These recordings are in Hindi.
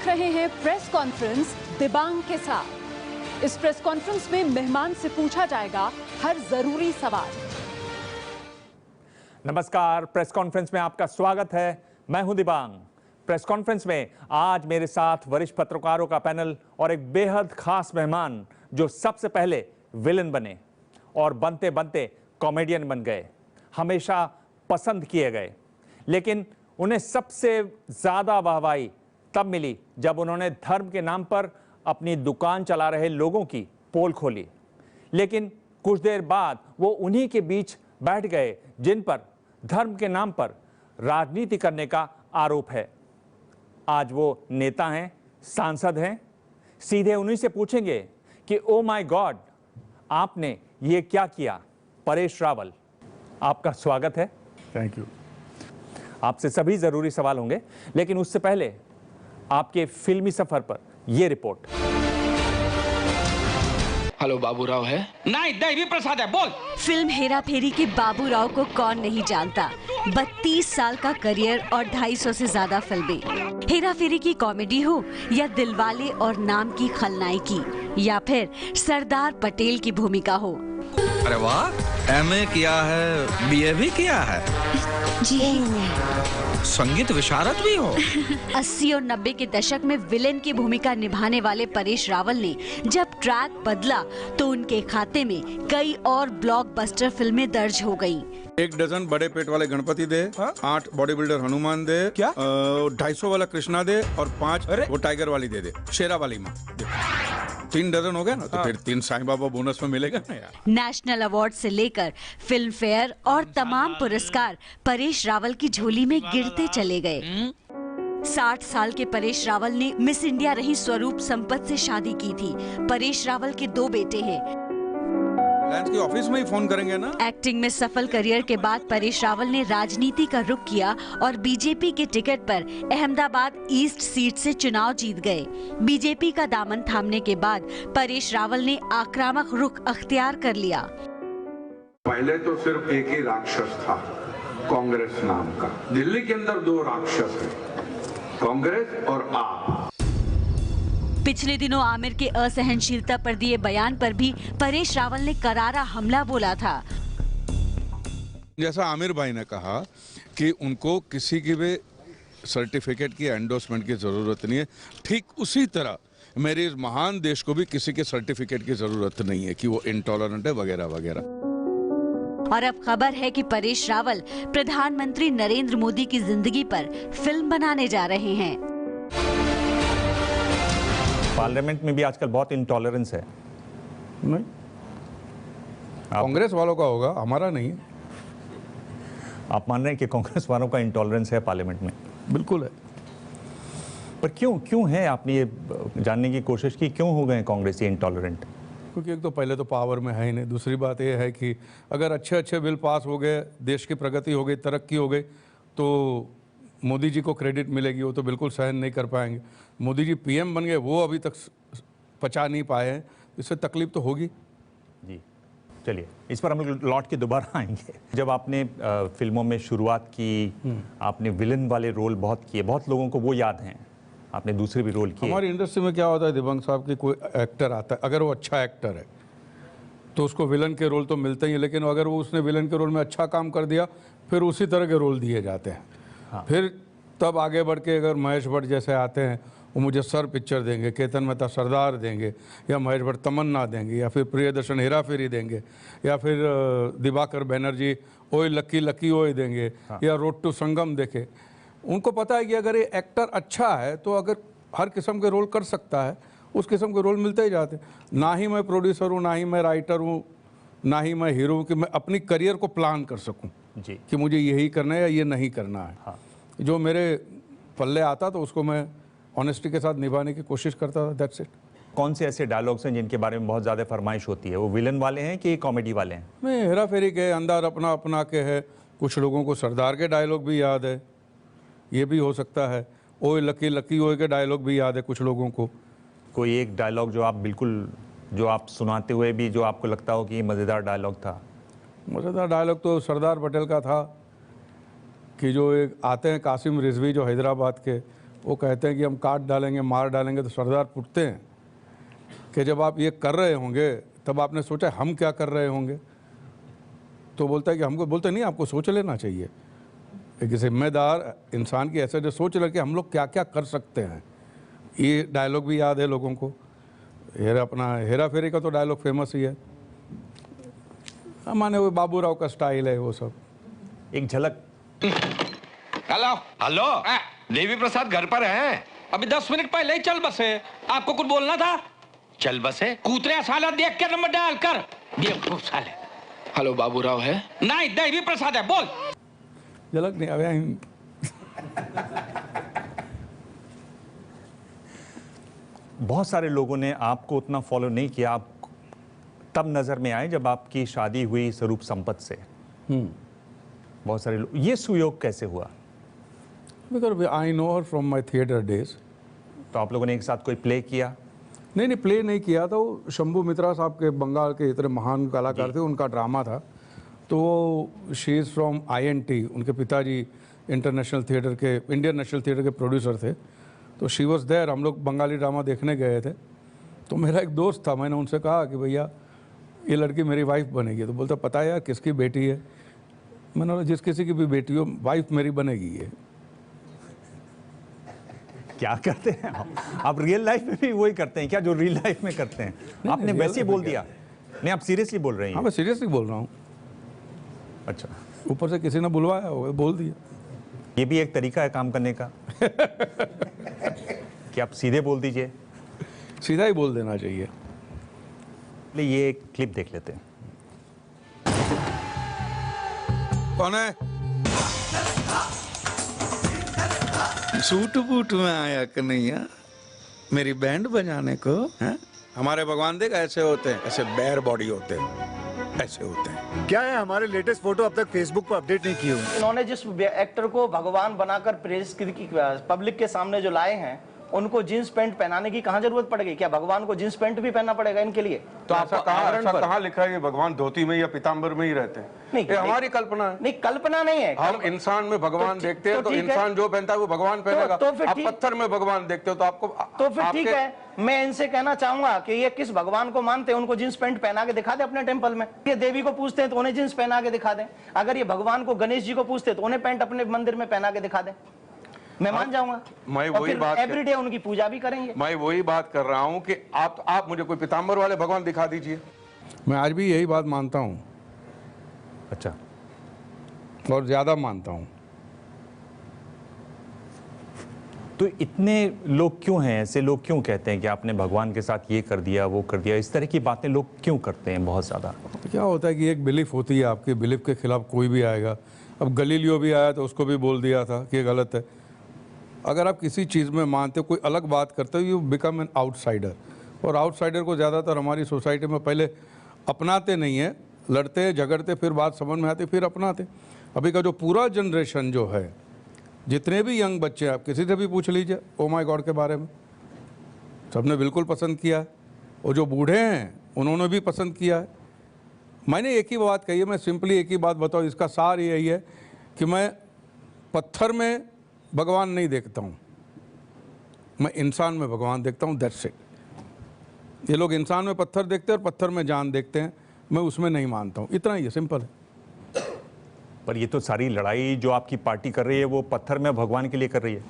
देख रहे हैं प्रेस कॉन्फ्रेंस दिबांग के साथ। इस प्रेस कॉन्फ्रेंस में मेहमान से पूछा जाएगा हर जरूरी सवाल। नमस्कार, प्रेस कॉन्फ्रेंस में आपका स्वागत है। मैं हूं दिबांग। प्रेस कॉन्फ्रेंस में आज मेरे साथ वरिष्ठ पत्रकारों का पैनल और एक बेहद खास मेहमान जो सबसे पहले विलन बने और बनते बनते कॉमेडियन बन गए, हमेशा पसंद किए गए, लेकिन उन्हें सबसे ज्यादा वाहवाही तब मिली जब उन्होंने धर्म के नाम पर अपनी दुकान चला रहे लोगों की पोल खोली। लेकिन कुछ देर बाद वो उन्हीं के बीच बैठ गए जिन पर धर्म के नाम पर राजनीति करने का आरोप है। आज वो नेता हैं, सांसद हैं। सीधे उन्हीं से पूछेंगे कि ओ माय गॉड, आपने ये क्या किया। परेश रावल, आपका स्वागत है। Thank you. आपसे सभी जरूरी सवाल होंगे, लेकिन उससे पहले आपके फिल्मी सफर पर यह रिपोर्ट। हेलो, बाबूराव है? नहीं, देवी प्रसाद है। बोल। फिल्म हेरा फेरी के बाबूराव को कौन नहीं जानता। 32 साल का करियर और 250 से ज्यादा फिल्में। हेरा फेरी की कॉमेडी हो या दिलवाले और नाम की खलनायकी या फिर सरदार पटेल की भूमिका हो। अरे वाह, एमए किया है, बीए भी किया है जी। संगीत विशारद भी हो। 80 और 90 के दशक में विलेन की भूमिका निभाने वाले परेश रावल ने जब ट्रैक बदला तो उनके खाते में कई और ब्लॉकबस्टर फिल्में दर्ज हो गईं। 1 डजन बड़े पेट वाले गणपति दे, 8 बॉडी बिल्डर हनुमान दे, क्या 250 वाला कृष्णा दे और 5 वो टाइगर वाली दे शेरा वाली माँ। 3 डजन हो गया ना, तो फिर 3 साईं बाबा बोनस में मिलेगा ना यार। नेशनल अवार्ड से लेकर फिल्म फेयर और तमाम पुरस्कार परेश रावल की झोली में गिरते चले गए। 60 साल के परेश रावल ने मिस इंडिया रही स्वरूप संपत से शादी की थी। परेश रावल के 2 बेटे हैं। की ऑफिस में ही फोन करेंगे ना। एक्टिंग में सफल करियर के बाद परेश रावल ने राजनीति का रुख किया और बीजेपी के टिकट पर अहमदाबाद ईस्ट सीट से चुनाव जीत गए। बीजेपी का दामन थामने के बाद परेश रावल ने आक्रामक रुख अख्तियार कर लिया। पहले तो सिर्फ एक ही राक्षस था, कांग्रेस नाम का। दिल्ली के अंदर 2 राक्षस हैं, कांग्रेस और आप। पिछले दिनों आमिर के असहनशीलता पर दिए बयान पर भी परेश रावल ने करारा हमला बोला था। जैसा आमिर भाई ने कहा कि उनको किसी की भी सर्टिफिकेट की एंडोर्समेंट की जरूरत नहीं है, ठीक उसी तरह मेरे इस महान देश को भी किसी के सर्टिफिकेट की जरूरत नहीं है कि वो इंटॉलरेंट है वगैरह वगैरह। और अब खबर है कि परेश रावल प्रधानमंत्री नरेंद्र मोदी की जिंदगी पर फिल्म बनाने जा रहे हैं। पार्लियामेंट में भी आजकल बहुत इंटॉलरेंस है। नहीं, कांग्रेस वालों का होगा, हमारा नहीं है। आप मान रहे हैं कि कांग्रेस वालों का इंटॉलरेंस है पार्लियामेंट में? बिल्कुल है। पर क्यों है? आपने ये जानने की कोशिश की, क्यों हो गए कांग्रेसी इंटॉलरेंट? क्योंकि एक तो पहले तो पावर में है ही नहीं। दूसरी बात यह है कि अगर अच्छे बिल पास हो गए, देश की प्रगति हो गई, तरक्की हो गई, तो मोदी जी को क्रेडिट मिलेगी। वो तो बिल्कुल सहन नहीं कर पाएंगे। मोदी जी पीएम बन गए, वो अभी तक पचा नहीं पाए हैं, इससे तकलीफ तो होगी। जी, चलिए इस पर हम लोग लौट के दोबारा आएंगे। जब आपने फिल्मों में शुरुआत की, आपने विलन वाले रोल बहुत किए, बहुत लोगों को वो याद हैं। आपने दूसरे भी रोल किए। हमारी इंडस्ट्री में क्या होता है दिबांग साहब की, कोई एक्टर आता है, अगर वो अच्छा एक्टर है तो उसको विलन के रोल तो मिलते ही हैं, लेकिन अगर वो उसने विलन के रोल में अच्छा काम कर दिया फिर उसी तरह के रोल दिए जाते हैं। हाँ। फिर तब आगे बढ़ के अगर महेश भट्ट जैसे आते हैं, वो मुझे सर पिक्चर देंगे, केतन मेहता सरदार देंगे, या महेश भट्ट तमन्ना देंगे, या फिर प्रियदर्शन हेरा फेरी देंगे, या फिर दिवाकर बैनर्जी ओए लक्की लक्की ओए देंगे। हाँ। या रोड टू संगम देखे। उनको पता है कि अगर ये एक्टर अच्छा है तो अगर हर किस्म के रोल कर सकता है, उस किस्म के रोल मिलते ही जाते। ना ही मैं प्रोड्यूसर हूँ, ना ही मैं राइटर हूँ, ना ही मैं हीरो हूँ कि मैं अपनी करियर को प्लान कर सकूँ जी कि मुझे यही करना है या ये नहीं करना है। हाँ। जो मेरे पल्ले आता तो उसको मैं ऑनेस्टी के साथ निभाने की कोशिश करता था। That's it. कौन से ऐसे डायलॉग्स हैं जिनके बारे में बहुत ज़्यादा फरमाइश होती है? वो विलन वाले हैं कि कॉमेडी वाले हैं? मैं हेरा फेरी के अंदर अपना अपना के है। कुछ लोगों को सरदार के डायलॉग भी याद है, ये भी हो सकता है। ओए लकी लकी ओए के डायलॉग भी याद है कुछ लोगों को। कोई एक डायलॉग जो आप बिल्कुल, जो आप सुनाते हुए भी जो आपको लगता हो कि ये मज़ेदार डायलॉग था? मज़ेदार डायलॉग तो सरदार पटेल का था कि जो एक आते हैं कासिम रिजवी जो हैदराबाद के, वो कहते हैं कि हम काट डालेंगे, मार डालेंगे, तो सरदार पूछते हैं कि जब आप ये कर रहे होंगे तब आपने सोचा हम क्या कर रहे होंगे? तो बोलता है कि हमको, बोलते नहीं, आपको सोच लेना चाहिए। एक जिम्मेदार इंसान की ऐसे जो सोच रहे कि हम लोग क्या क्या कर सकते हैं। ये डायलॉग भी याद है लोगों को, अपना हेरा फेरी का तो डायलॉग फेमस ही है, माने वो बाबूराव का स्टाइल है वो सब। एक झलक। हेलो हेलो, देवी प्रसाद घर पर हैं? अभी 10 मिनट पहले ही चल बसे। आपको कुछ बोलना था? चल बसे। कूतरे साला देख के नंबर डाल कर। बेवकूफ साले। हेलो बाबूराव है? नहीं, देवी प्रसाद है, बोल। झलक नहीं अबे। बहुत सारे लोगों ने आपको उतना फॉलो नहीं किया, आप तब नजर में आए जब आपकी शादी हुई स्वरूप संपत से। बहुत सारे लोग, ये सुयोग कैसे हुआ? Because I know her from my theatre days. तो आप लोगों ने एक साथ कोई प्ले किया? नहीं, प्ले नहीं किया था। वो शंभू मित्रा साहब के, बंगाल के इतने महान कलाकार थे, उनका ड्रामा था। तो शी इज़ फ्रॉम INT, उनके पिताजी इंटरनेशनल थिएटर के, इंडियन नेशनल थिएटर के प्रोड्यूसर थे। तो शी वॉज देयर, हम लोग बंगाली ड्रामा देखने गए थे। तो मेरा एक दोस्त था, मैंने उनसे कहा कि भैया ये लड़की मेरी वाइफ बनेगी। तो बोलता पता है यार किसकी बेटी है? मैंने बोला जिस किसी की भी बेटी हो, वाइफ मेरी बनेगी ये। क्या करते हैं आप रियल लाइफ में भी वही करते हैं क्या जो रियल लाइफ में करते हैं? आपने वैसे ही बोल दिया? नहीं, आप सीरियसली बोल रहे हैं? हाँ, मैं सीरियसली बोल रहा हूँ। अच्छा, ऊपर से किसी ने बुलवाया होगा, बोल दिया। ये भी एक तरीका है काम करने का कि आप सीधे बोल दीजिए। सीधा ही बोल देना चाहिए। ये एक क्लिप देख लेते हैं। कौन है? सूट बूट में आया कन्हैया मेरी बैंड बजाने को है? हमारे भगवान देख ऐसे होते हैं, ऐसे बेयर बॉडी होते हैं, ऐसे होते हैं। क्या है, हमारे लेटेस्ट फोटो अब तक फेसबुक पर अपडेट नहीं किए हुए। इन्होंने जिस एक्टर को भगवान बनाकर प्रेस की पब्लिक के सामने जो लाए हैं, उनको जींस पैंट पहनाने की कहाँ जरूरत पड़ गई? क्या भगवान को जींस पैंट भी पहनना पड़ेगा इनके लिए? तो ऐसा कहाँ लिखा है कि भगवान धोती में या पीताम्बर में ही रहते हैं? नहीं, ये हमारी कल्पना है। नहीं, कल्पना नहीं है। हम इंसान में भगवान देखते हैं, तो इंसान जो पहनता है वो भगवान पहनेगा। आप पत्थर में भगवान देखते हो तो आपको, तो फिर ठीक है। मैं इनसे कहना चाहूंगा कि ये किस भगवान को मानते हैं, उनको जींस पैंट पहना के दिखा दे अपने टेंपल में। ये देवी को पूछते हैं तो उन्हें जींस पहना के दिखा दें। अगर ये भगवान को, गणेश जी को पूछते तो उन्हें पैंट अपने मंदिर में पहना के दिखा दें, मैं मान जाऊंगा। मैं वही बात, एवरीडे उनकी पूजा भी करेंगे। मैं वही बात कर रहा हूँ कि आप मुझे कोई पीताम्बर वाले भगवान दिखा दीजिए। मैं आज भी यही बात मानता हूँ। अच्छा, और ज़्यादा मानता हूँ। तो इतने लोग क्यों हैं ऐसे? लोग क्यों कहते हैं कि आपने भगवान के साथ ये कर दिया, वो कर दिया? इस तरह की बातें लोग क्यों करते हैं बहुत ज़्यादा? तो क्या होता है कि एक बिलीफ होती है, आपकी बिलीफ के खिलाफ कोई भी आएगा। अब गलीलियो भी आया तो उसको भी बोल दिया था कि ये गलत है। अगर आप किसी चीज़ में मानते हो, कोई अलग बात करते हो, यू बिकम एन आउटसाइडर। और आउटसाइडर को ज़्यादातर हमारी सोसाइटी में पहले अपनाते नहीं है, लड़ते झगड़ते, फिर बात समझ में आती, फिर अपनाते। अभी का जो पूरा जनरेशन जो है, जितने भी यंग बच्चे हैं, आप किसी से भी पूछ लीजिए ओ माय गॉड के बारे में, सबने बिल्कुल पसंद किया है। और जो बूढ़े हैं उन्होंने भी पसंद किया है। मैंने एक ही बात कही है, मैं सिंपली एक ही बात बताऊँ, इसका सार यही है कि मैं पत्थर में भगवान नहीं देखता हूँ, मैं इंसान में भगवान देखता हूँ, दैट्स इट। ये लोग इंसान में पत्थर देखते हैं और पत्थर में जान देखते हैं, मैं उसमें नहीं मानता हूँ। इतना ही है, सिंपल है। पर ये तो सारी लड़ाई जो आपकी पार्टी कर रही है वो पत्थर में भगवान के लिए कर रही है।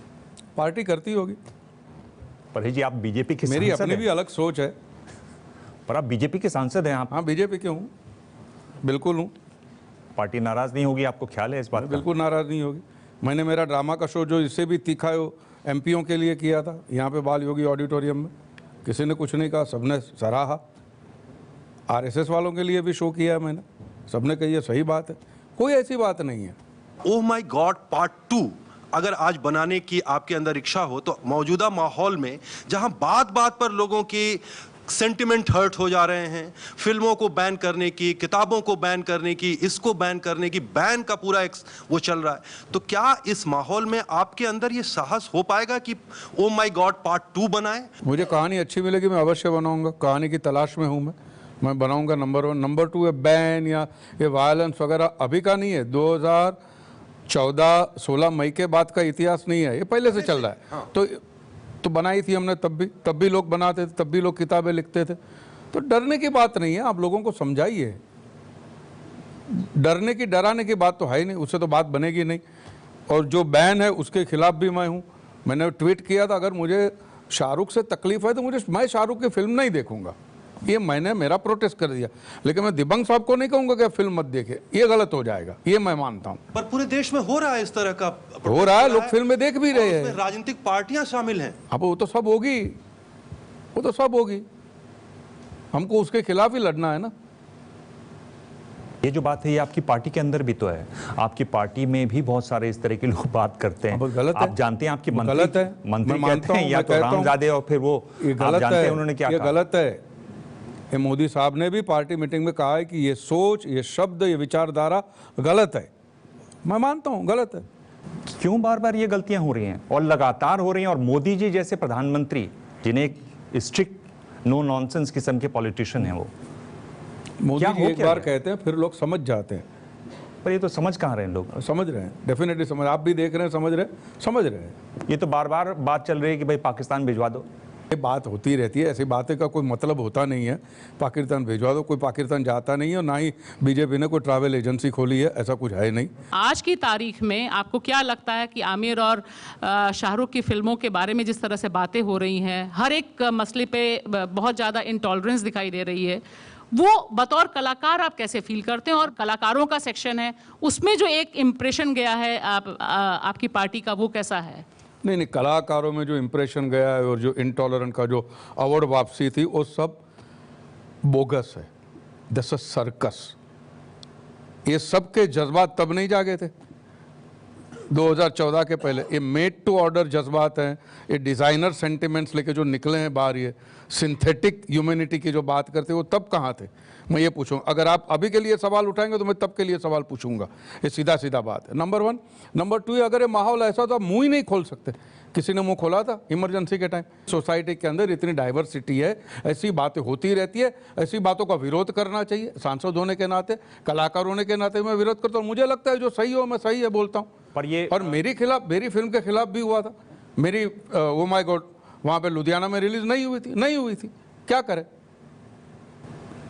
पार्टी करती होगी। पर जी आप बीजेपी के मेरी सांसद अपनी हैं। भी अलग सोच है। पर आप बीजेपी के सांसद हैं आप? हाँ, बीजेपी के हूँ, बिल्कुल हूँ। पार्टी नाराज नहीं होगी? आपको ख्याल है इस बात का? बिल्कुल नाराज नहीं होगी। मैंने मेरा ड्रामा का शो जो इससे भी तीखा है वो MPओं के लिए किया था, यहाँ पे बाल योगी ऑडिटोरियम में। किसी ने कुछ नहीं कहा, सबने सराहा। RSS वालों के लिए भी शो किया है मैंने, सबने कही है सही बात है, कोई ऐसी बात नहीं है। ओह माय गॉड पार्ट 2 अगर आज बनाने की आपके अंदर इच्छा हो तो मौजूदा माहौल में जहां बात बात पर लोगों की सेंटिमेंट हर्ट हो जा रहे हैं, फिल्मों को बैन करने की, किताबों को बैन करने की, इसको बैन करने की, बैन का पूरा वो चल रहा है, तो क्या इस माहौल में आपके अंदर ये साहस हो पाएगा कि ओ माय गॉड पार्ट 2 बनाएं? मुझे कहानी अच्छी मिलेगी, मैं अवश्य बनाऊंगा। कहानी की तलाश में हूं मैं बनाऊंगा। नंबर 1। नंबर 2 है बैन या ये वायलेंस वगैरह अभी का नहीं है, 14-16 मई के बाद का इतिहास नहीं है, ये पहले से चल रहा है। हाँ। तो बनाई थी हमने, तब भी लोग बनाते थे, तब भी लोग किताबें लिखते थे। तो डरने की बात नहीं है, आप लोगों को समझाइए। डरने की डराने की बात तो है ही नहीं, उससे तो बात बनेगी नहीं। और जो बैन है उसके खिलाफ भी मैं हूँ। मैंने ट्वीट किया था, अगर मुझे शाहरुख से तकलीफ है तो मैं शाहरुख की फिल्म नहीं देखूंगा, ये मैंने मेरा प्रोटेस्ट कर दिया। लेकिन मैं दिबंग साहब को नहीं कहूंगा कि फिल्म मत देखे, ये गलत हो जाएगा, ये मैं मानता हूँ। पर पूरे देश में हो रहा है इस तरह का, हो रहा है, लोग फिल्में देख भी रहे हैं, राजनीतिक पार्टियां शामिल हैं। अब वो तो सब होगी, वो तो सब होगी, हमको उसके खिलाफ ही लड़ना है ना। ये जो बात है ये आपकी पार्टी के अंदर भी तो है, आपकी पार्टी में भी बहुत सारे इस तरह के लोग बात करते हैं। गलत है, आप जानते हैं आपकी मंत्री गलत है, मंत्री कहते हैं या तो रामजादे और फिर वो, ये आप गलत जानते है, हैं उन्होंने क्या ये कहा? गलत है। ये मोदी साहब ने भी पार्टी मीटिंग में कहा है कि ये सोच, ये शब्द, ये विचारधारा गलत है। मैं मानता हूँ गलत है। क्यों बार बार ये गलतियां हो रही हैं और लगातार हो रही हैं? और मोदी जी जैसे प्रधानमंत्री, जिन्हें एक स्ट्रिक्ट नो नॉनसेंस किस्म के पॉलिटिशियन हैं, वो मोदी जी एक बार कहते हैं फिर लोग समझ जाते हैं। पर ये तो समझ कहाँ रहे हैं लोग? समझ रहे हैं, डेफिनेटली समझ, आप भी देख रहे हैं, समझ रहे हैं। ये तो बार बार बात चल रही है कि भाई पाकिस्तान भिजवा दो। ये बात होती रहती है, ऐसी बातें का कोई मतलब होता नहीं है। पाकिस्तान भिजवा दो, कोई पाकिस्तान जाता नहीं है, और ना ही बीजेपी ने कोई ट्रैवल एजेंसी खोली है, ऐसा कुछ है नहीं। आज की तारीख में आपको क्या लगता है कि आमिर और शाहरुख की फिल्मों के बारे में जिस तरह से बातें हो रही हैं, हर एक मसले पे बहुत ज़्यादा इंटॉलरेंस दिखाई दे रही है, वो बतौर कलाकार आप कैसे फील करते हैं? और कलाकारों का सेक्शन है, उसमें जो एक इम्प्रेशन गया है आपकी पार्टी का, वो कैसा है? नहीं, कलाकारों में जो इम्प्रेशन गया है और जो इंटॉलरेंट का जो अवार्ड वापसी थी, वो सब बोगस है। This is circus. ये सबके जज्बात तब नहीं जागे थे 2014 के पहले। ये मेड टू ऑर्डर जज्बात हैं, ये डिज़ाइनर सेंटिमेंट्स लेके जो निकले हैं बाहर, ये सिंथेटिक ह्यूमैनिटी की जो बात करते वो तब कहाँ थे? मैं ये पूछूँ, अगर आप अभी के लिए सवाल उठाएंगे तो मैं तब के लिए सवाल पूछूंगा। ये सीधा सीधा बात है, नंबर 1। नंबर 2, अगर ये माहौल ऐसा तो आप मुंह ही नहीं खोल सकते। किसी ने मुंह खोला था इमरजेंसी के टाइम? सोसाइटी के अंदर इतनी डाइवर्सिटी है, ऐसी बातें होती रहती है, ऐसी बातों का विरोध करना चाहिए। सांसद होने के नाते, कलाकार होने के नाते मैं विरोध करता हूँ। मुझे लगता है जो सही हो मैं सही है बोलता हूँ। पर ये और मेरी फिल्म के खिलाफ भी हुआ था। मेरी ओ माय गॉड वहाँ पे लुधियाना में रिलीज नहीं हुई थी, क्या करें?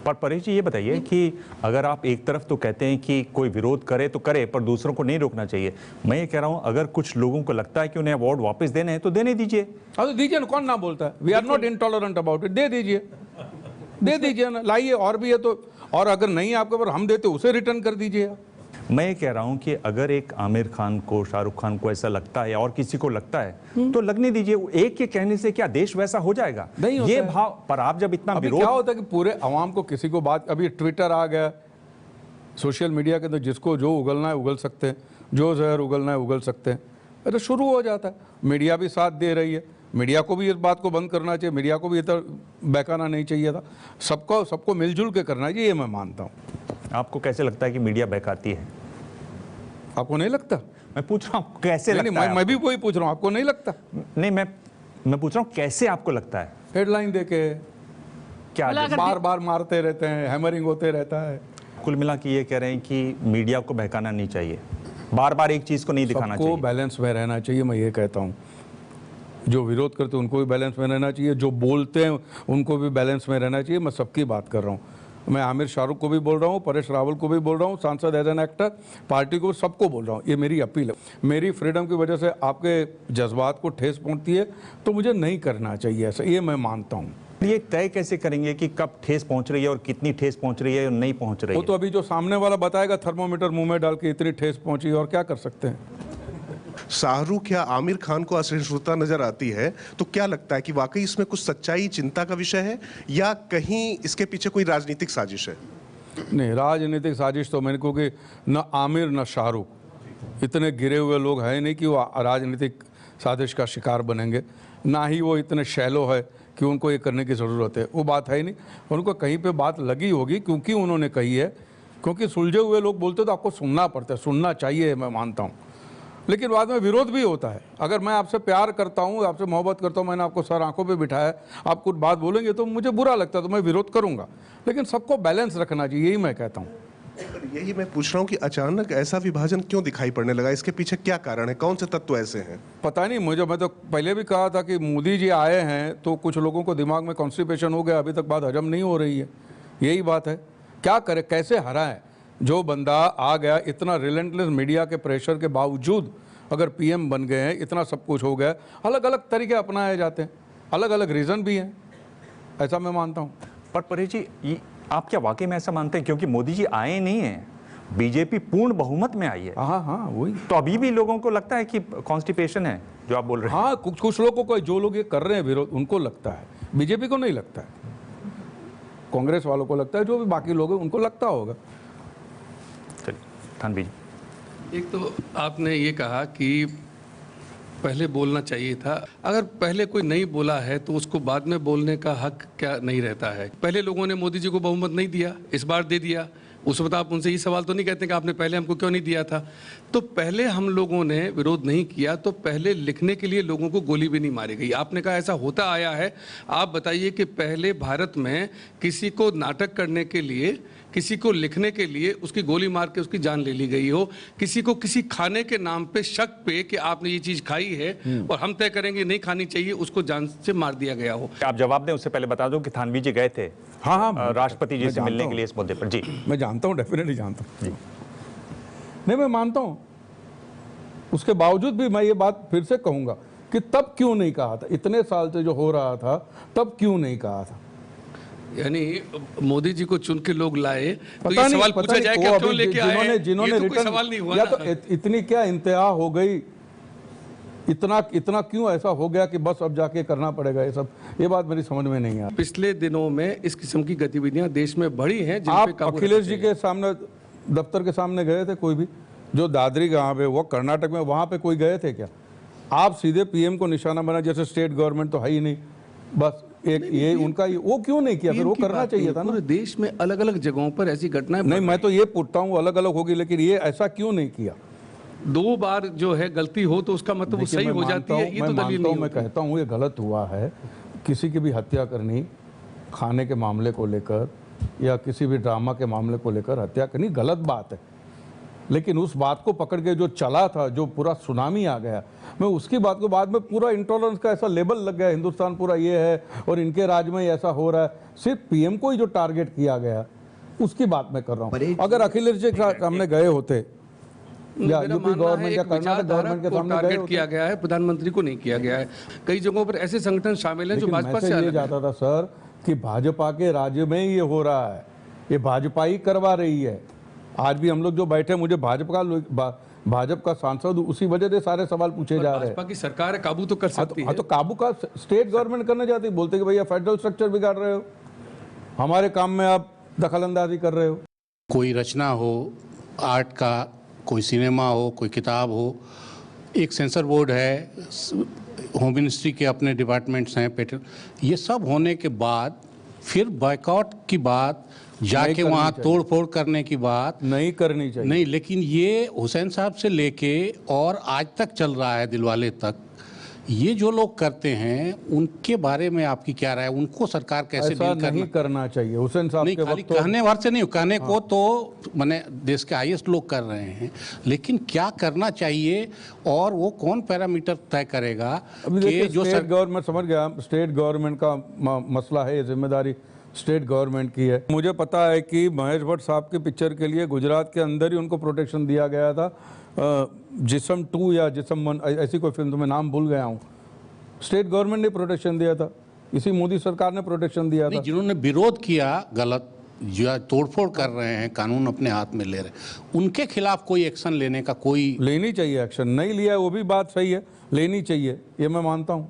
पर परेश जी ये बताइए कि अगर आप एक तरफ तो कहते हैं कि कोई विरोध करे तो करे, पर दूसरों को नहीं रोकना चाहिए। मैं ये कह रहा हूं, अगर कुछ लोगों को लगता है कि उन्हें अवार्ड वापस देने हैं तो देने दीजिए। तो दीजिए ना, कौन ना बोलता है? We are not intolerant about it. दे दीजिए ना, लाइए। और भी है तो, और अगर नहीं आपके ऊपर हम देते उसे रिटर्न कर दीजिए। मैं ये कह रहा हूं कि अगर एक आमिर खान को, शाहरुख खान को ऐसा लगता है और किसी को लगता है तो लगने दीजिए। एक के कहने से क्या देश वैसा हो जाएगा? नहीं होता ये है। भाव पर आप जब इतना विरोध, क्या होता है कि पूरे अवाम को किसी को बात, अभी ट्विटर आ गया, सोशल मीडिया के अंदर जिसको जो उगलना है उगल सकते हैं, जो जहर उगलना है उगल सकते हैं। तो शुरू हो जाता है। मीडिया भी साथ दे रही है, मीडिया को भी इस बात को बंद करना चाहिए, मीडिया को भी इतना बहकाना नहीं चाहिए था। सबको मिलजुल के करना चाहिए, ये मैं मानता हूँ। आपको कैसे लगता है कि मीडिया बहकाती है? आपको नहीं लगता? मैं पूछ रहा हूँ कैसे लगता है? मैं भी वही पूछ रहा हूँ, आपको नहीं लगता? नहीं, मैं पूछ रहा हूँ कैसे आपको लगता है? हेडलाइन देके क्या बार मारते रहते हैं, हैमरिंग होते रहता है। कुल मिला के ये कह रहे हैं कि मीडिया को बहकाना नहीं चाहिए, बार एक चीज को नहीं दिखाना चाहिए, सबको बैलेंस में रहना चाहिए। मैं ये कहता हूँ, जो विरोध करते हैं उनको भी बैलेंस में रहना चाहिए, जो बोलते हैं उनको भी बैलेंस में रहना चाहिए। मैं सबकी बात कर रहा हूँ। मैं आमिर शाहरुख को भी बोल रहा हूँ, परेश रावल को भी बोल रहा हूँ, सांसद एज एन एक्टर, पार्टी को, सबको बोल रहा हूँ। ये मेरी अपील है। मेरी फ्रीडम की वजह से आपके जज्बात को ठेस पहुँचती है तो मुझे नहीं करना चाहिए ऐसा, ये मैं मानता हूँ। ये तय कैसे करेंगे कि कब ठेस पहुंच रही है और कितनी ठेस पहुंच रही है और नहीं पहुंच रही है? वो तो अभी जो सामने वाला बताएगा, थर्मोमीटर मुंह में डाल के इतनी ठेस पहुंची, और क्या कर सकते हैं। शाहरुख या आमिर खान को असहिष्णुता नजर आती है तो क्या लगता है कि वाकई इसमें कुछ सच्चाई, चिंता का विषय है, या कहीं इसके पीछे कोई राजनीतिक साजिश है? नहीं, राजनीतिक साजिश तो मैंने को कि न आमिर न शाहरुख इतने गिरे हुए लोग हैं नहीं कि वो राजनीतिक साजिश का शिकार बनेंगे, ना ही वो इतने शैलो है कि उनको ये करने की ज़रूरत है। वो बात है ही नहीं। उनको कहीं पे बात लगी होगी क्योंकि उन्होंने कही है, क्योंकि सुलझे हुए लोग बोलते तो आपको सुनना पड़ता है, सुनना चाहिए, मैं मानता हूँ। लेकिन बाद में विरोध भी होता है। अगर मैं आपसे प्यार करता हूँ, आपसे मोहब्बत करता हूँ, मैंने आपको सर आंखों पे बिठाया, आप कुछ बात बोलेंगे तो मुझे बुरा लगता है तो मैं विरोध करूँगा। लेकिन सबको बैलेंस रखना चाहिए, यही मैं कहता हूँ। यही मैं पूछ रहा हूँ कि अचानक ऐसा विभाजन क्यों दिखाई पड़ने लगा, इसके पीछे क्या कारण है, कौन से तत्व ऐसे हैं? पता नहीं मुझे, मैं तो पहले भी कहा था कि मोदी जी आए हैं तो कुछ लोगों को दिमाग में कॉन्स्टिपेशन हो गया, अभी तक बात हजम नहीं हो रही है, यही बात है। क्या करे, कैसे हराएं? जो बंदा आ गया, इतना रिलेंटलेस मीडिया के प्रेशर के बावजूद अगर पीएम बन गए हैं, इतना सब कुछ हो गया, अलग अलग तरीके अपनाए जाते हैं, अलग अलग रीज़न भी हैं, ऐसा मैं मानता हूँ। पर परेश जी, आप क्या वाकई में ऐसा मानते हैं? क्योंकि मोदी जी आए नहीं हैं, बीजेपी पूर्ण बहुमत में आई है। हाँ वही तो अभी भी लोगों को लगता है कि कॉन्स्टिपेशन है जो आप बोल रहे हैं। हाँ, कुछ लोगों को, जो लोग ये कर रहे हैं विरोध, उनको लगता है, बीजेपी को नहीं लगता है, कांग्रेस वालों को लगता है, जो भी बाकी लोग हैं उनको लगता होगा। चलिए थानवी जी। एक तो आपने ये कहा कि पहले बोलना चाहिए था, अगर पहले कोई नहीं बोला है तो उसको बाद में बोलने का हक क्या नहीं रहता है? पहले लोगों ने मोदी जी को बहुमत नहीं दिया, इस बार दे दिया, उस वक्त आप उनसे ये सवाल तो नहीं कहते कि आपने पहले हमको क्यों नहीं दिया था? तो पहले हम लोगों ने विरोध नहीं किया तो पहले लिखने के लिए लोगों को गोली भी नहीं मारी गई। आपने कहा ऐसा होता आया है, आप बताइए कि पहले भारत में किसी को नाटक करने के लिए, किसी को लिखने के लिए उसकी गोली मार के उसकी जान ले ली गई हो, किसी को किसी खाने के नाम पे शक पे कि आपने ये चीज खाई है और हम तय करेंगे नहीं खानी चाहिए, उसको जान से मार दिया गया हो? आप जवाब दें, उससे पहले बता दूं कि थानवी जी गए थे हाँ राष्ट्रपति जी से मिलने के लिए इस मुद्दे पर। जी मैं जानता हूँ, डेफिनेटली जानता हूँ जी, नहीं मैं मानता हूँ। उसके बावजूद भी मैं ये बात फिर से कहूंगा कि तब क्यों नहीं कहा था, इतने साल से जो हो रहा था तब क्यों नहीं कहा था? यानी मोदी जी को चुन के लोग लाए तो ये सवाल पूछा जाए क्या क्यों लेके आए? जिन्होंने ये तो कोई रिटर्न सवाल नहीं हुआ या ना। तो इतनी क्या इंतहा हो गई, इतना क्यों ऐसा हो गया कि बस अब जाके करना पड़ेगा ये सब? ये बात मेरी समझ में नहीं आई। पिछले दिनों में इस किस्म की गतिविधियां देश में बढ़ी हैं। आप अखिलेश जी के सामने, दफ्तर के सामने गए थे कोई भी? जो दादरी गांव है वो कर्नाटक में, वहां पे कोई गए थे क्या? आप सीधे पीएम को निशाना बना, जैसे स्टेट गवर्नमेंट तो है ही नहीं, बस एक ये उनका, वो क्यों नहीं किया? फिर वो करना चाहिए था ना। पूरे देश में अलग अलग जगहों पर ऐसी घटनाएं नहीं, मैं तो ये पूछता हूँ अलग अलग होगी, लेकिन ये ऐसा क्यों नहीं किया? 2 बार जो है गलती हो तो उसका मतलब वो सही हो जाती है, ये तो दलील नहीं। मैं कहता हूँ ये गलत हुआ है। किसी की भी हत्या करनी, खाने के मामले को लेकर या किसी भी ड्रामा के मामले को लेकर हत्या करनी गलत बात है, लेकिन उस बात को पकड़ के जो चला था, जो पूरा सुनामी आ गया, मैं उसकी बात को, बाद में पूरा इंटॉलरेंस का ऐसा लेबल लग गया, हिंदुस्तान पूरा ये है और इनके राज में ऐसा हो रहा है, सिर्फ पीएम को ही जो टारगेट किया गया उसकी बात मैं कर रहा हूँ। अगर अखिलेश जी के सामने गए होते या यूपी गवर्नमेंट या कर्नाटक गवर्नमेंट के सामने टारगेट किया गया है, प्रधानमंत्री को नहीं किया गया है। कई जगहों पर ऐसे संगठन शामिल हैं जो भाजपा से ये जाता था सर कि भाजपा के राज्य में ही ये हो रहा है, ये भाजपा ही करवा रही है। आज भी हम लोग जो बैठे, मुझे भाजपा का सांसद उसी वजह से सारे सवाल पूछे जा रहे हैं। भाजपा की सरकार काबू तो कर सकती है। तो काबू का स्टेट गवर्नमेंट करने जाती है, बोलते कि भैया फेडरल स्ट्रक्चर बिगाड़ रहे हो, हमारे काम में आप दखलंदाजी कर रहे हो। कोई रचना हो, आर्ट का, कोई सिनेमा हो, कोई किताब हो, एक सेंसर बोर्ड है, होम मिनिस्ट्री के अपने डिपार्टमेंट्स हैं, पेटेंट, ये सब होने के बाद फिर बॉयकॉट की बात, जाके वहाँ तोड़ फोड़ करने की बात नहीं करनी चाहिए। नहीं, लेकिन ये हुसैन साहब से लेके और आज तक चल रहा है, दिलवाले तक, ये जो लोग करते हैं उनके बारे में आपकी क्या राय है? उनको सरकार कैसे डील नहीं करना चाहिए? हुसैन साहब नहीं, के खाली वक्त कहने भर से नहीं, कहने को तो मैंने देश के हाईएस्ट लोग कर रहे हैं, लेकिन क्या करना चाहिए और वो कौन पैरामीटर तय करेगा कि जो स्टेट गवर्नमेंट, समझ गया, स्टेट गवर्नमेंट का मसला है, ये जिम्मेदारी स्टेट गवर्नमेंट की है। मुझे पता है कि महेश भट्ट साहब की पिक्चर के लिए गुजरात के अंदर ही उनको प्रोटेक्शन दिया गया था, जिस्म 2 या जिस्म 1 ऐसी कोई फिल्म, तो मैं नाम भूल गया हूँ। स्टेट गवर्नमेंट ने प्रोटेक्शन दिया था, इसी मोदी सरकार ने प्रोटेक्शन दिया था। जिन्होंने विरोध किया, गलत जो तोड़फोड़ कर रहे हैं, कानून अपने हाथ में ले रहे हैं, उनके खिलाफ कोई एक्शन लेने का, कोई लेनी चाहिए एक्शन, नहीं लिया है वो भी बात सही है, लेनी चाहिए, ये मैं मानता हूँ।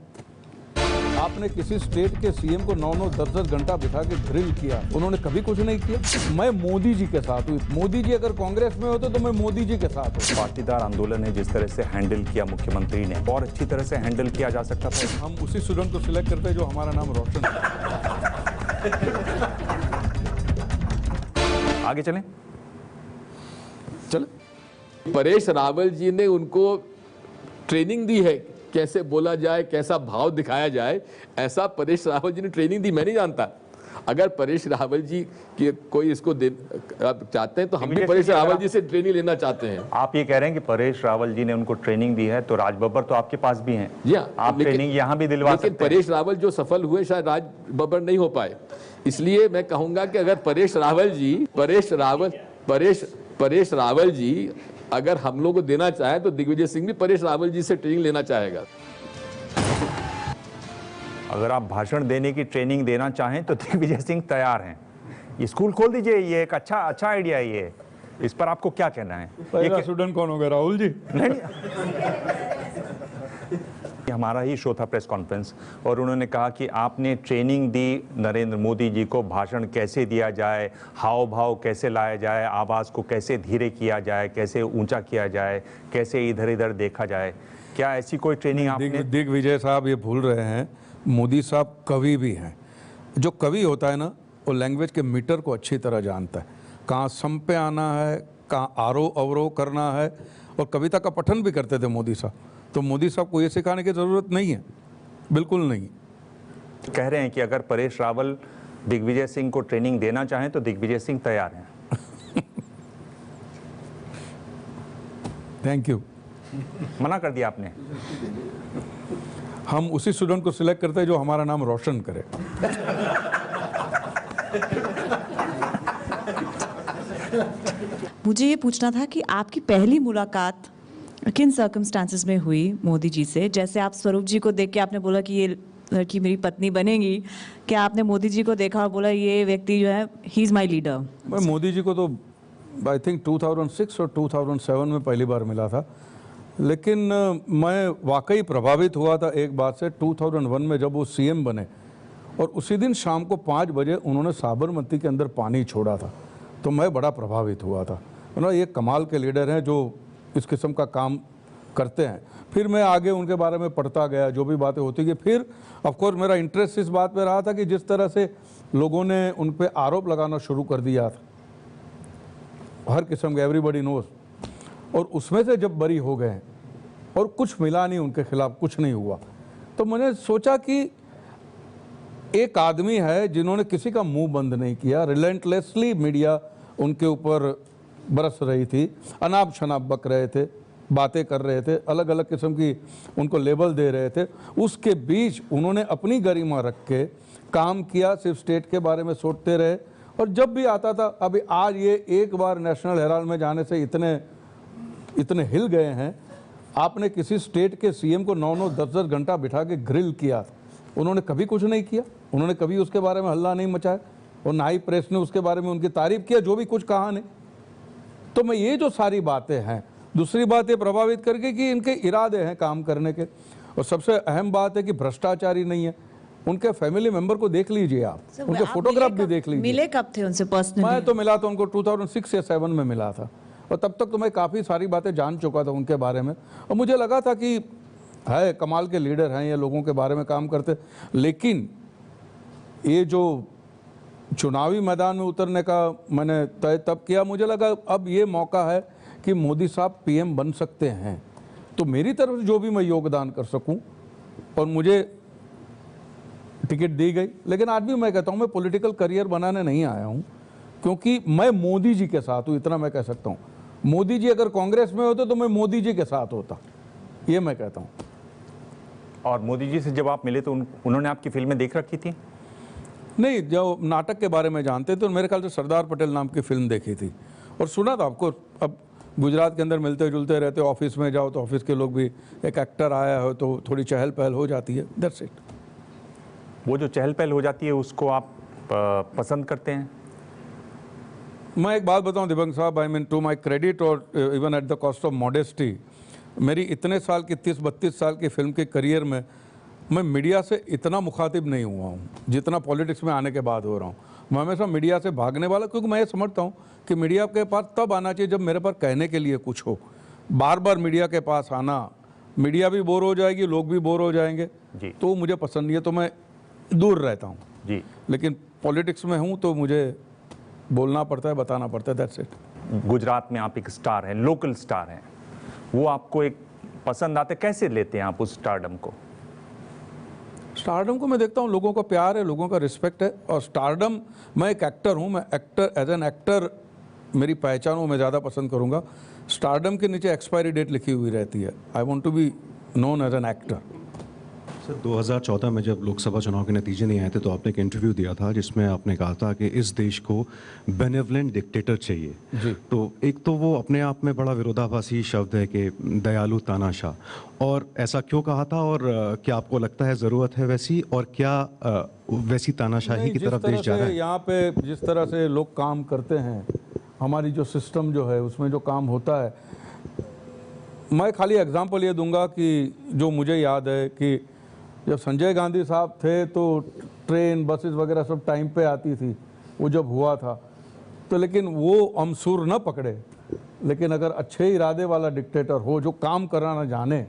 आपने किसी स्टेट के सीएम को 9-9, 10-10 घंटा बिठा के ड्रिल किया, उन्होंने कभी कुछ नहीं किया। मैं मोदी जी के साथ हूँ, मोदी जी अगर कांग्रेस में होते तो मैं मोदी जी के साथ हूँ। पाटीदार आंदोलन ने जिस तरह से हैंडल किया मुख्यमंत्री ने, और अच्छी तरह से हैंडल किया जा सकता था। हम उसी स्टूडेंट को सिलेक्ट करते हैं जो हमारा नाम रोशन आगे चलें। चले। परेश रावल जी ने उनको ट्रेनिंग दी है, कैसे बोला जाए, कैसा भाव दिखाया जाए, ऐसा परेश रावल जी ने ट्रेनिंग दी, मैं नहीं जानता। अगर परेश रावल जी की कोई इसको आप चाहते हैं तो हम भी परेश रावल जी से ट्रेनिंग लेना चाहते हैं। आप ये कह रहे हैं कि परेश रावल जी ने उनको ट्रेनिंग दी है, तो राज बब्बर तो आपके पास भी हैं। जी हाँ, आप ट्रेनिंग यहाँ भी दिलवा सकते हैं। लेकिन परेश रावल जो सफल हुए शायद राज बब्बर नहीं हो पाए, इसलिए मैं कहूंगा कि अगर परेश रावल जी अगर हम लोग को देना चाहे तो दिग्विजय सिंह भी परेश रावल जी से ट्रेनिंग लेना चाहेगा। अगर आप भाषण देने की ट्रेनिंग देना चाहें तो दिग्विजय सिंह तैयार हैं। ये स्कूल खोल दीजिए, ये एक अच्छा आइडिया है ये। इस पर आपको क्या कहना है? पहला स्टूडेंट कौन होगा, राहुल जी? नहीं, हमारा ही शो था प्रेस कॉन्फ्रेंस, और उन्होंने कहा कि आपने ट्रेनिंग दी नरेंद्र मोदी जी को, भाषण कैसे दिया जाए, हाव भाव कैसे लाया जाए, आवाज़ को कैसे धीरे किया जाए, कैसे ऊंचा किया जाए, कैसे इधर इधर देखा जाए। क्या ऐसी कोई ट्रेनिंग आपने? दिग्विजय साहब ये भूल रहे हैं, मोदी साहब कवि भी हैं। जो कवि होता है ना, वो लैंग्वेज के मीटर को अच्छी तरह जानता है, कहाँ सम पे आना है, कहाँ आरोह अवरोह करना है, और कविता का पठन भी करते थे मोदी साहब। तो मोदी साहब को ये सिखाने की ज़रूरत नहीं है, बिल्कुल नहीं। कह रहे हैं कि अगर परेश रावल दिग्विजय सिंह को ट्रेनिंग देना चाहें तो दिग्विजय सिंह तैयार हैं। Thank you. मना कर दिया आपने? हम उसी स्टूडेंट को सिलेक्ट करते हैं जो हमारा नाम रोशन करे। मुझे ये पूछना था कि आपकी पहली मुलाकात किन सर्कमस्टांसेस में हुई मोदी जी से? जैसे आप स्वरूप जी को देख के आपने बोला कि ये लड़की मेरी पत्नी बनेगी, क्या आपने मोदी जी को देखा और बोला ये व्यक्ति जो है ही इज़ माई लीडर? मैं मोदी जी को तो आई थिंक 2006 और 2007 में पहली बार मिला था, लेकिन मैं वाकई प्रभावित हुआ था एक बात से 2001 में जब वो सीएम बने, और उसी दिन शाम को 5 बजे उन्होंने साबरमती के अंदर पानी छोड़ा था, तो मैं बड़ा प्रभावित हुआ था। ना ये कमाल के लीडर हैं जो इस किस्म का काम करते हैं। फिर मैं आगे उनके बारे में पढ़ता गया, जो भी बातें होती गई। फिर ऑफकोर्स मेरा इंटरेस्ट इस बात पे रहा था कि जिस तरह से लोगों ने उन पे आरोप लगाना शुरू कर दिया था, हर किस्म के, एवरीबॉडी नोज, और उसमें से जब बरी हो गए और कुछ मिला नहीं उनके खिलाफ, कुछ नहीं हुआ, तो मैंने सोचा कि एक आदमी है जिन्होंने किसी का मुंह बंद नहीं किया, रिलेंटलेसली मीडिया उनके ऊपर बरस रही थी, अनाप शनाप बक रहे थे, बातें कर रहे थे, अलग अलग किस्म की उनको लेबल दे रहे थे, उसके बीच उन्होंने अपनी गरिमा रख के काम किया, सिर्फ स्टेट के बारे में सोचते रहे। और जब भी आता था, अभी आज ये एक बार नेशनल हेराल्ड में जाने से इतने हिल गए हैं। आपने किसी स्टेट के सीएम को 9-9, 10-10 घंटा बिठा के ग्रिल किया, उन्होंने कभी कुछ नहीं किया, उन्होंने कभी उसके बारे में हल्ला नहीं मचाया, और ना ही प्रेस ने उसके बारे में उनकी तारीफ किया, जो भी कुछ कहा नहीं। तो मैं ये जो सारी बातें हैं, दूसरी बात ये प्रभावित करके कि इनके इरादे हैं काम करने के, और सबसे अहम बात है कि भ्रष्टाचारी नहीं है। उनके फैमिली मेंबर को देख लीजिए आप, उनके फोटोग्राफ भी देख लीजिए। मिले कब थे उनसे पर्सनली? मैं तो मिला था उनको 2006 या 7 में मिला था, और तब तक तो मैं काफ़ी सारी बातें जान चुका था उनके बारे में, और मुझे लगा था कि है कमाल के लीडर हैं, ये लोगों के बारे में काम करते। लेकिन ये जो चुनावी मैदान में उतरने का मैंने तय तब किया, मुझे लगा अब ये मौका है कि मोदी साहब पीएम बन सकते हैं, तो मेरी तरफ से जो भी मैं योगदान कर सकूं, और मुझे टिकट दी गई। लेकिन आज भी मैं कहता हूं मैं पॉलिटिकल करियर बनाने नहीं आया हूं, क्योंकि मैं मोदी जी के साथ हूं, इतना मैं कह सकता हूं। मोदी जी अगर कांग्रेस में होते तो मैं मोदी जी के साथ होता, ये मैं कहता हूं। और मोदी जी से जब आप मिले तो उन्होंने आपकी फिल्में देख रखी थी? नहीं, जो नाटक के बारे में जानते थे, तो मेरे ख्याल से सरदार पटेल नाम की फिल्म देखी थी और सुना था आपको। अब गुजरात के अंदर मिलते जुलते रहते, ऑफिस में जाओ तो ऑफिस के लोग भी, एक एक्टर आया हो तो थोड़ी चहल पहल हो जाती है, दैट्स इट। वो जो चहल पहल हो जाती है उसको आप पसंद करते हैं? मैं एक बात बताऊं दिबंग साहब, I mean to my credit और even at the cost of modesty, मेरी इतने साल की 30-32 साल की फिल्म के करियर में मैं मीडिया से इतना मुखातिब नहीं हुआ हूँ जितना पॉलिटिक्स में आने के बाद हो रहा हूँ। मैं हमेशा मीडिया से भागने वाला, क्योंकि मैं ये समझता हूँ कि मीडिया के पास तब आना चाहिए जब मेरे पास कहने के लिए कुछ हो। बार बार मीडिया के पास आना, मीडिया भी बोर हो जाएगी, लोग भी बोर हो जाएंगे जी, तो मुझे पसंद नहीं है, तो मैं दूर रहता हूँ जी। लेकिन पॉलिटिक्स में हूँ तो मुझे बोलना पड़ता है, बताना पड़ता है, दैट्स इट। गुजरात में आप एक स्टार हैं, लोकल स्टार हैं, वो आपको एक पसंद आते, कैसे लेते हैं आप उस स्टारडम को? स्टारडम को मैं देखता हूँ, लोगों का प्यार है, लोगों का रिस्पेक्ट है। और स्टारडम, मैं एक एक्टर हूँ, मैं एक्टर एज एन एक्टर मेरी पहचान हो, मैं ज़्यादा पसंद करूँगा। स्टारडम के नीचे एक्सपायरी डेट लिखी हुई रहती है। I want to be known as an actor. Sir 2014 में जब लोकसभा चुनाव के नतीजे नहीं आए थे तो आपने एक इंटरव्यू दिया था जिसमें आपने कहा था कि इस देश को बेनेवलेंट डिक्टेटर चाहिए जी। तो एक तो वो अपने आप में बड़ा विरोधाभासी शब्द है कि दयालु तानाशाह, और ऐसा क्यों कहा था, और क्या आपको लगता है ज़रूरत है वैसी, और क्या वैसी तानाशाही की तरफ देश जा रहा है? यहाँ पे जिस तरह से लोग काम करते हैं, हमारी जो सिस्टम जो है उसमें जो काम होता है, मैं खाली एग्जांपल ये दूंगा कि जो मुझे याद है कि जब संजय गांधी साहब थे तो ट्रेन बसेस वगैरह सब टाइम पे आती थी, वो जब हुआ था तो, लेकिन वो अमसूर न पकड़े। लेकिन अगर अच्छे इरादे वाला डिक्टेटर हो जो काम कराना जाने,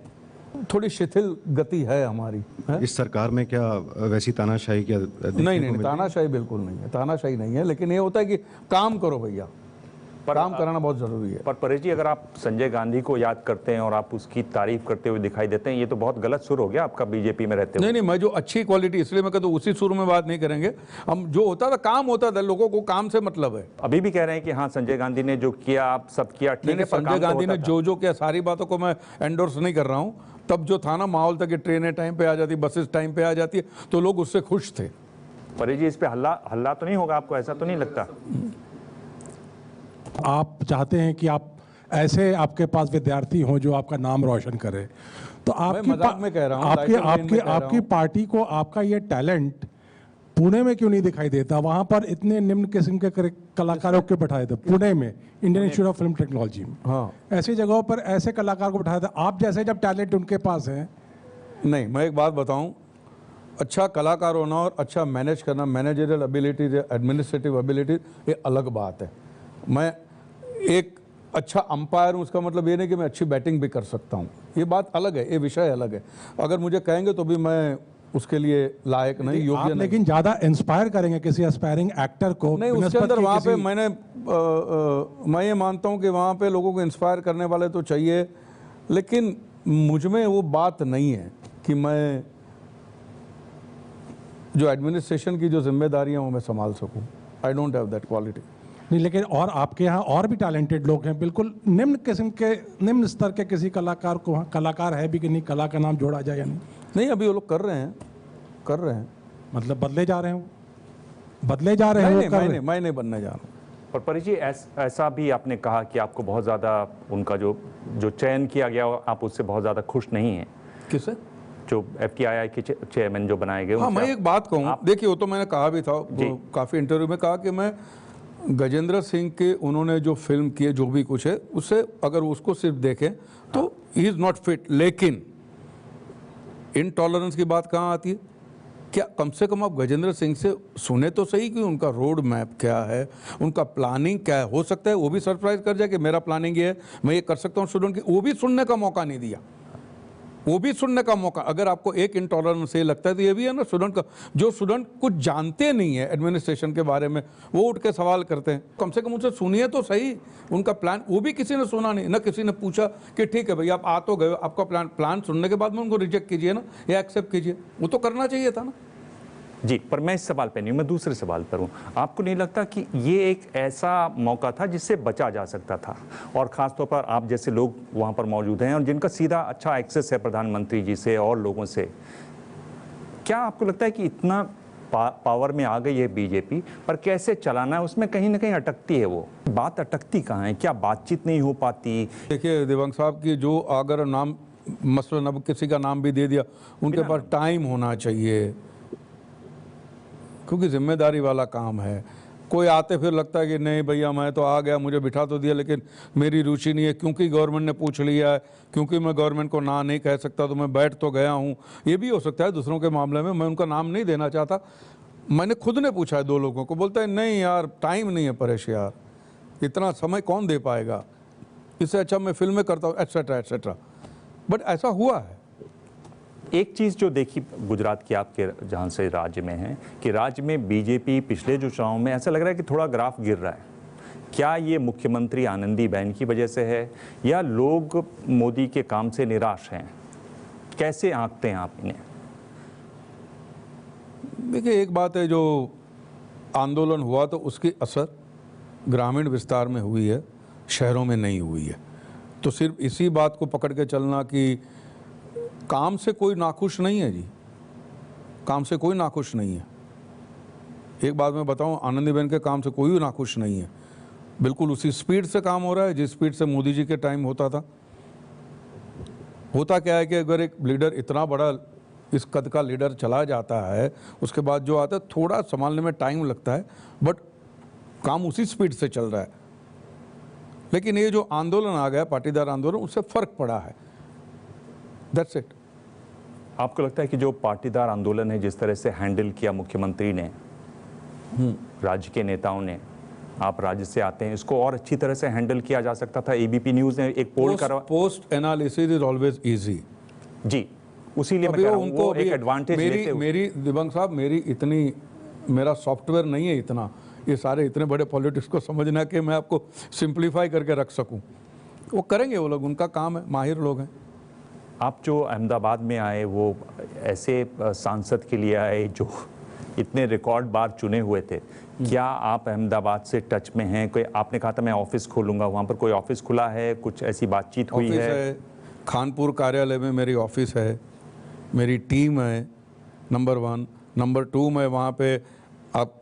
थोड़ी शिथिल गति है हमारी है? इस सरकार में क्या वैसी तानाशाही क्या नहीं, तानाशाही बिल्कुल नहीं है, तानाशाही नहीं है, लेकिन ये होता है कि काम करो भैया, काम कराना बहुत जरूरी है। पर परेश जी, अगर आप संजय गांधी को याद करते हैं और आप उसकी तारीफ करते हुए दिखाई देते हैं, ये तो बहुत गलत सुर हो गया आपका बीजेपी में रहते हुए। नहीं, मैं जो अच्छी क्वालिटी, इसलिए मैं कहता हूँ उसी सुर में बात नहीं करेंगे हम। जो होता था काम होता था, लोगों को काम से मतलब है। अभी भी कह रहे हैं कि हाँ संजय गांधी ने जो किया आप सब किया, ठीक है। संजय गांधी ने जो किया, सारी बातों को मैं एंडोर्स नहीं कर रहा हूँ। तब जो था ना माहौल था कि ट्रेनें टाइम पे आ जाती, बसेस टाइम पे आ जाती है, तो लोग उससे खुश थे। परेश जी, इस पे हल्ला तो नहीं होगा आपको, ऐसा तो नहीं लगता? आप चाहते हैं कि आप ऐसे आपके पास विद्यार्थी हों जो आपका नाम रोशन करे, तो आपकी पार्टी को आपका ये टैलेंट पुणे में क्यों नहीं दिखाई देता? वहां पर इतने निम्न किस्म के कलाकारों को बैठाए थे पुणे में, Indian institute of film technology में। हाँ, ऐसी जगहों पर ऐसे कलाकार को बैठाया था। आप जैसे जब टैलेंट उनके पास है। नहीं, मैं एक बात बताऊं, अच्छा कलाकार होना और अच्छा मैनेज करना, मैनेजरियल एबिलिटीज, एडमिनिस्ट्रेटिव एबिलिटीज, ये अलग बात है। मैं एक अच्छा अंपायर हूँ, उसका मतलब ये नहीं कि मैं अच्छी बैटिंग भी कर सकता हूँ, ये बात अलग है, ये विषय अलग है। अगर मुझे कहेंगे तो भी मैं उसके लिए लायक नहीं, योग्य नहीं। लेकिन ज़्यादा इंस्पायर करेंगे किसी एस्पायरिंग एक्टर को? नहीं, उसके अंदर वहाँ पे मैं ये मानता हूँ कि वहाँ पे लोगों को इंस्पायर करने वाले तो चाहिए, लेकिन मुझ में वो बात नहीं है कि मैं जो एडमिनिस्ट्रेशन की जो जिम्मेदारियाँ वो मैं संभाल सकूँ। I don't have that quality. नहीं, लेकिन और आपके यहाँ और भी टैलेंटेड लोग हैं, बिल्कुल निम्न किस्म के, निम्न स्तर के किसी कलाकार को वहाँ कलाकार है भी कि नहीं, कला का नाम जोड़ा जाए या नहीं? नहीं, अभी वो लोग कर रहे हैं। मतलब बदले जा रहे हैं? मैं नहीं बनने जा रहा हूँ। पर परेश जी, ऐसा भी आपने कहा कि आपको बहुत ज़्यादा उनका जो चयन किया गया, आप उससे बहुत ज़्यादा खुश नहीं हैं। किससे? जो FTII के चेयरमैन जो बनाए गए। हाँ, मैं एक बात कहूँ, देखिए वो तो मैंने कहा भी था, काफ़ी इंटरव्यू में कहा कि मैं गजेंद्र सिंह के उन्होंने जो फिल्म किए, जो भी कुछ है, उससे अगर उसको सिर्फ देखें तो ही इज़ नॉट फिट। लेकिन इनटॉलरेंस की बात कहाँ आती है? क्या कम से कम आप गजेंद्र सिंह से सुने तो सही कि उनका रोड मैप क्या है, उनका प्लानिंग क्या है। हो सकता है वो भी सरप्राइज कर जाए कि मेरा प्लानिंग ये है, मैं ये कर सकता हूँ स्टूडेंट की, वो भी सुनने का मौका नहीं दिया। अगर आपको एक इंटॉलरेंस ये लगता है तो ये भी है ना स्टूडेंट का। जो स्टूडेंट कुछ जानते नहीं है एडमिनिस्ट्रेशन के बारे में, वो उठ के सवाल करते हैं। कम से कम उनसे सुनिए तो सही उनका प्लान। वो भी किसी ने सुना नहीं, ना किसी ने पूछा कि ठीक है भैया आप आ तो गए, आपका प्लान सुनने के बाद में उनको रिजेक्ट कीजिए ना, या एक्सेप्ट कीजिए। वो तो करना चाहिए था ना। जी, पर मैं इस सवाल पे नहीं, मैं दूसरे सवाल पर हूँ। आपको नहीं लगता कि ये एक ऐसा मौका था जिससे बचा जा सकता था, और ख़ासतौर पर आप जैसे लोग वहाँ पर मौजूद हैं और जिनका सीधा अच्छा एक्सेस है प्रधानमंत्री जी से और लोगों से, क्या आपको लगता है कि इतना पावर में आ गई है बीजेपी, पर कैसे चलाना है उसमें कहीं ना कहीं अटकती है? वो बात अटकती कहाँ है? क्या बातचीत नहीं हो पाती? देखिए दिवंग साहब की जो अगर नाम मसलन अब किसी का नाम भी दे दिया, उनके पास टाइम होना चाहिए, क्योंकि जिम्मेदारी वाला काम है। कोई आते फिर लगता है कि नहीं भैया मैं तो आ गया, मुझे बिठा तो दिया, लेकिन मेरी रुचि नहीं है, क्योंकि गवर्नमेंट ने पूछ लिया है, क्योंकि मैं गवर्नमेंट को ना नहीं कह सकता तो मैं बैठ तो गया हूँ। ये भी हो सकता है दूसरों के मामले में, मैं उनका नाम नहीं देना चाहता। मैंने खुद ने पूछा है 2 लोगों को, बोलता है नहीं यार टाइम नहीं है परेश यार, इतना समय कौन दे पाएगा, इससे अच्छा मैं फिल्में करता हूँ एट्सेट्रा एट्सेट्रा। बट ऐसा हुआ है। एक चीज़ जो देखी गुजरात की आपके जहाँ से राज्य में है कि राज्य में बीजेपी पिछले जो चुनाव में ऐसा लग रहा है कि थोड़ा ग्राफ गिर रहा है। क्या ये मुख्यमंत्री आनंदीबेन की वजह से है या लोग मोदी के काम से निराश हैं? कैसे आंकते हैं आप इन्हें? देखिए, एक बात है, जो आंदोलन हुआ तो उसकी असर ग्रामीण विस्तार में हुई है, शहरों में नहीं हुई है। तो सिर्फ इसी बात को पकड़ के चलना कि काम से कोई नाखुश नहीं है जी, काम से कोई नाखुश नहीं है। एक बात मैं बताऊं, आनंदीबेन के काम से कोई नाखुश नहीं है। बिल्कुल उसी स्पीड से काम हो रहा है जिस स्पीड से मोदी जी के टाइम होता था। होता क्या है कि अगर एक लीडर इतना बड़ा इस कद का लीडर चला जाता है, उसके बाद जो आता है थोड़ा संभालने में टाइम लगता है, बट काम उसी स्पीड से चल रहा है। लेकिन ये जो आंदोलन आ गया, पाटीदार आंदोलन, उससे फर्क पड़ा है। That's it. आपको लगता है कि जो पाटीदार आंदोलन है, जिस तरह से हैंडल किया मुख्यमंत्री ने, राज्य के नेताओं ने, आप राज्य से आते हैं, इसको और अच्छी तरह से हैंडल किया जा सकता था? एबीपी न्यूज ने एक पोल करा। Post analysis is always easy ji, उसीलिए मैं कह रहा हूं, वो एक एडवांटेज लेते हुए। मेरी दिबंग साहब, मेरा सॉफ्टवेयर नहीं है इतना, ये सारे इतने बड़े पॉलिटिक्स को समझना कि मैं आपको सिंप्लीफाई करके रख सकूं। वो करेंगे, वो लोग, उनका काम है, माहिर लोग हैं। आप जो अहमदाबाद में आए, वो ऐसे सांसद के लिए आए जो इतने रिकॉर्ड बार चुने हुए थे। क्या आप अहमदाबाद से टच में हैं? कोई, आपने कहा था मैं ऑफिस खोलूंगा, वहाँ पर कोई ऑफिस खुला है? कुछ ऐसी बातचीत हुई है? खानपुर कार्यालय में मेरी ऑफिस है, मेरी टीम है, नंबर 1। नंबर 2, मैं वहाँ पे आप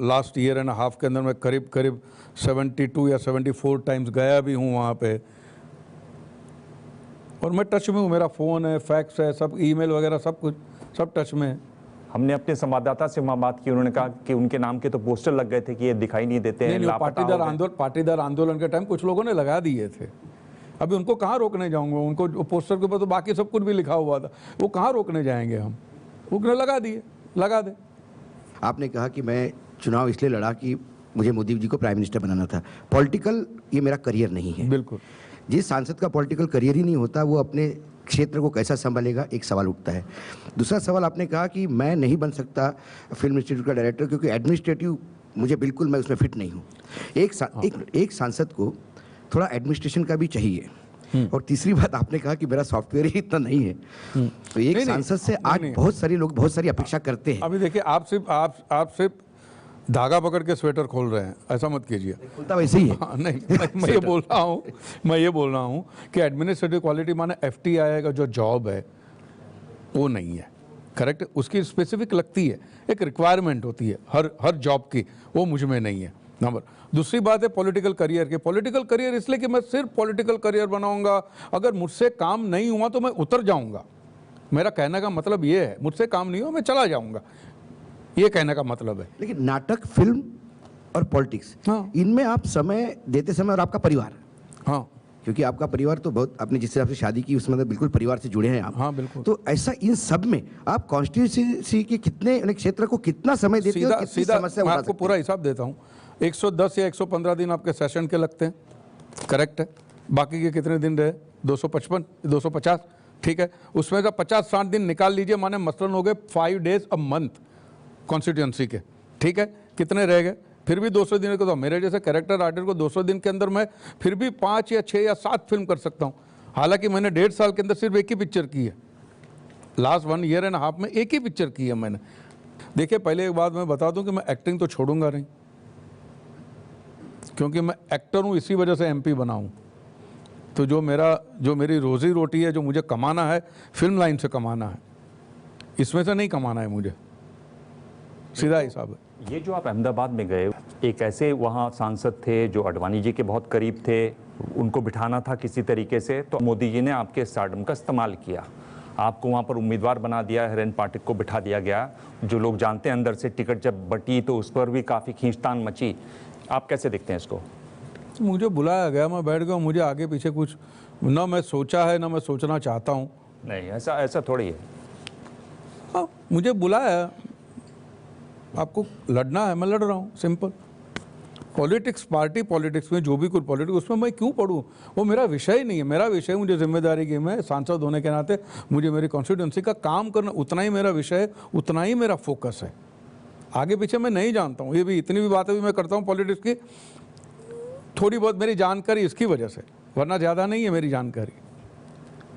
लास्ट ईयर एंड हाफ के अंदर मैं करीब 72 या 74 टाइम्स गया भी हूँ वहाँ पे, और मैं टच में हूँ। मेरा फ़ोन है, फैक्स है, सब ईमेल वगैरह सब कुछ, सब टच में है। हमने अपने संवाददाता से वहाँ बात की, उन्होंने कहा कि उनके नाम के तो पोस्टर लग गए थे कि ये दिखाई नहीं देते हैं। पाटीदार आंदोलन के टाइम कुछ लोगों ने लगा दिए थे। अभी उनको कहाँ रोकने जाऊंगा? उनको पोस्टर के ऊपर तो बाकी सब कुछ भी लिखा हुआ था, वो कहाँ रोकने जाएंगे हम? उन्होंने लगा दिए, लगा दे। आपने कहा कि मैं चुनाव इसलिए लड़ा कि मुझे मोदी जी को प्राइम मिनिस्टर बनाना था। पॉलिटिकल ये मेरा करियर नहीं है। बिल्कुल। जिस सांसद का पॉलिटिकल करियर ही नहीं होता, वो अपने क्षेत्र को कैसा संभालेगा, एक सवाल उठता है। दूसरा सवाल, आपने कहा कि मैं नहीं बन सकता फिल्म इंस्टीट्यूट का डायरेक्टर क्योंकि एडमिनिस्ट्रेटिव मुझे बिल्कुल, मैं उसमें फिट नहीं हूँ। एक सांसद को थोड़ा एडमिनिस्ट्रेशन का भी चाहिए। और तीसरी बात, आपने कहा कि मेरा सॉफ्टवेयर ही इतना नहीं है। तो एक सांसद से आज बहुत सारे लोग बहुत सारी अपेक्षा करते हैं। अभी देखिए, आप सिर्फ धागा पकड़ के स्वेटर खोल रहे हैं, ऐसा मत कीजिए। खुलता वैसे ही है। नहीं, मैं ये बोल रहा हूँ कि एडमिनिस्ट्रेटिव क्वालिटी माने FTI का जो जॉब है वो नहीं है, करेक्ट? उसकी स्पेसिफिक लगती है, एक रिक्वायरमेंट होती है हर जॉब की, वो मुझ में नहीं है। नंबर दूसरी बात है पॉलिटिकल करियर की। पॉलिटिकल करियर इसलिए कि मैं सिर्फ पॉलिटिकल करियर बनाऊंगा, अगर मुझसे काम नहीं हुआ तो मैं उतर जाऊंगा। मेरा कहने का मतलब ये है, मुझसे काम नहीं हुआ मैं चला जाऊंगा, ये कहने का मतलब है। लेकिन नाटक, फिल्म और पॉलिटिक्स, इनमें आप समय देते समय, और आपका परिवार, हाँ, क्योंकि आपका परिवार तो बहुत, आपने जिस हिसाब से शादी की उसमें तो बिल्कुल परिवार से जुड़े हैं आप। हाँ, बिल्कुल। तो ऐसा इन सब में आप कॉन्स्टिट्यूंसी के कितने क्षेत्र को कितना समय देते हो? सीधा मैं आपको पूरा हिसाब देता हूँ। 110 या 115 दिन आपके सेशन के लगते हैं, करेक्ट है। बाकी के कितने दिन रहे? 255, 250, ठीक है। उसमें से 50-60 दिन निकाल लीजिए, माने मसलन हो गए 5 days अ मंथ कॉन्स्टिट्यूंसी के, ठीक है। कितने रह गए? फिर भी 200 दिन को, तो मेरे जैसे कैरेक्टर आर्टिस्ट को 200 दिन के अंदर मैं फिर भी 5 या 6 या 7 फिल्म कर सकता हूँ। हालांकि मैंने 1.5 साल के अंदर सिर्फ एक ही पिक्चर की है, लास्ट 1 ईयर एंड हाफ में एक ही पिक्चर की है मैंने। देखिए, पहले एक बात मैं बता दूं कि मैं एक्टिंग तो छोड़ूंगा नहीं, क्योंकि मैं एक्टर हूँ, इसी वजह से MP बना हूँ। तो जो मेरी रोजी रोटी है, जो मुझे कमाना है, फिल्म लाइन से कमाना है, इसमें से नहीं कमाना है मुझे, सीधा हिसाब है। ये जो आप अहमदाबाद में गए, एक ऐसे वहाँ सांसद थे जो अडवाणी जी के बहुत करीब थे, उनको बिठाना था किसी तरीके से, तो मोदी जी ने आपके स्टारडम का इस्तेमाल किया, आपको वहाँ पर उम्मीदवार बना दिया, हिरेन पाठक को बिठा दिया गया। जो लोग जानते हैं, अंदर से टिकट जब बटी तो उस पर भी काफ़ी खींचतान मची। आप कैसे देखते हैं इसको? मुझे बुलाया गया, मैं बैठ गया, मुझे आगे पीछे कुछ ना मैं सोचा है ना मैं सोचना चाहता हूँ। नहीं, ऐसा थोड़ी है। हाँ, मुझे बुलाया, आपको लड़ना है, मैं लड़ रहा हूँ, सिंपल। पॉलिटिक्स, पार्टी पॉलिटिक्स में जो भी कुछ पॉलिटिक्स, उसमें मैं क्यों पढ़ूँ? वो मेरा विषय ही नहीं है। मेरा विषय, मुझे जिम्मेदारी की, मैं सांसद होने के नाते मुझे मेरी कॉन्स्टिट्यूंसी का काम करना, उतना ही मेरा विषय है, उतना ही मेरा फोकस है। आगे पीछे मैं नहीं जानता हूँ। ये भी इतनी भी बातें भी मैं करता हूँ पॉलिटिक्स की, थोड़ी बहुत मेरी जानकारी इसकी वजह से, वरना ज़्यादा नहीं है मेरी जानकारी।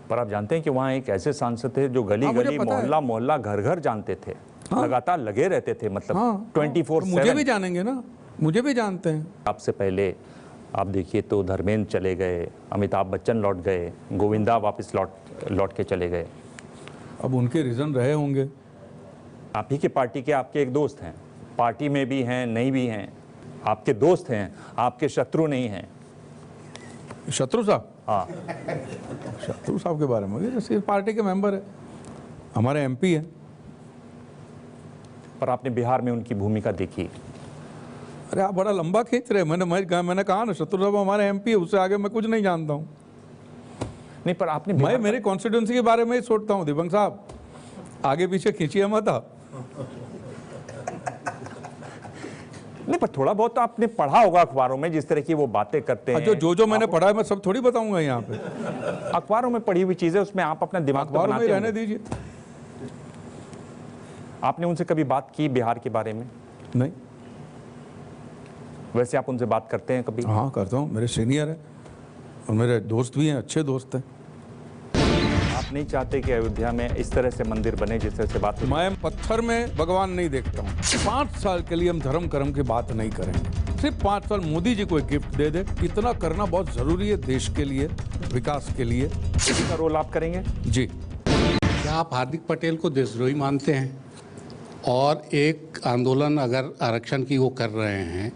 पर आप जानते हैं कि वहाँ एक ऐसे सांसद थे जो गली गली, मोहल्ला मोहल्ला, घर घर जानते थे। लगातार लगे रहते थे, मतलब 24/7। मुझे भी जानेंगे ना, मुझे भी जानते हैं। आपसे पहले आप देखिए तो धर्मेंद्र चले गए, अमिताभ बच्चन लौट गए, गोविंदा वापस लौट के चले गए। अब उनके रीजन रहे होंगे। आप ही के पार्टी के आपके एक दोस्त हैं, पार्टी में भी हैं, नहीं भी हैं, आपके दोस्त हैं, आपके शत्रु नहीं हैं। शत्रु साहब? हाँ, शत्रु साहब के बारे में जैसे पार्टी के मेंबर है, हमारे एमपी हैं। पर आपने बिहार में उनकी भूमिका देखी। अरे आप बड़ा लंबा खींच रहे। मैंने कहा ना, शत्रु साहब हमारे एमपी है, उससे आगे मैं कुछ नहीं जानता हूँ। नहीं, पर आपने मैं मेरी कॉन्स्टिट्यूंसी के बारे में ही सोचता हूँ दिबंग साहब, आगे पीछे खींचिए मत आप। नहीं, पर थोड़ा बहुत तो आपने पढ़ा होगा अखबारों में, जिस तरह की वो बातें करते हैं। जो मैंने पढ़ा है मैं सब थोड़ी बताऊंगा यहाँ पे। अखबारों में पढ़ी हुई चीजें, उसमें आप अपना दिमाग तो बनाते में रहने दीजिए। आपने उनसे कभी बात की बिहार के बारे में? नहीं। वैसे आप उनसे बात करते हैं कभी? हाँ, करता हूँ, मेरे सीनियर है और मेरे दोस्त भी हैं, अच्छे दोस्त हैं। आप नहीं चाहते कि अयोध्या में इस तरह से मंदिर बने जिस तरह से बात? मैं पत्थर में भगवान नहीं देखता हूँ। 5 साल के लिए हम धर्म कर्म की बात नहीं करेंगे। सिर्फ 5 साल मोदी जी को एक गिफ्ट दे दे, इतना करना बहुत जरूरी है देश के लिए, विकास के लिए। इसी का रोल आप करेंगे? जी। क्या आप हार्दिक पटेल को देशद्रोही मानते हैं? और एक आंदोलन अगर आरक्षण की वो कर रहे हैं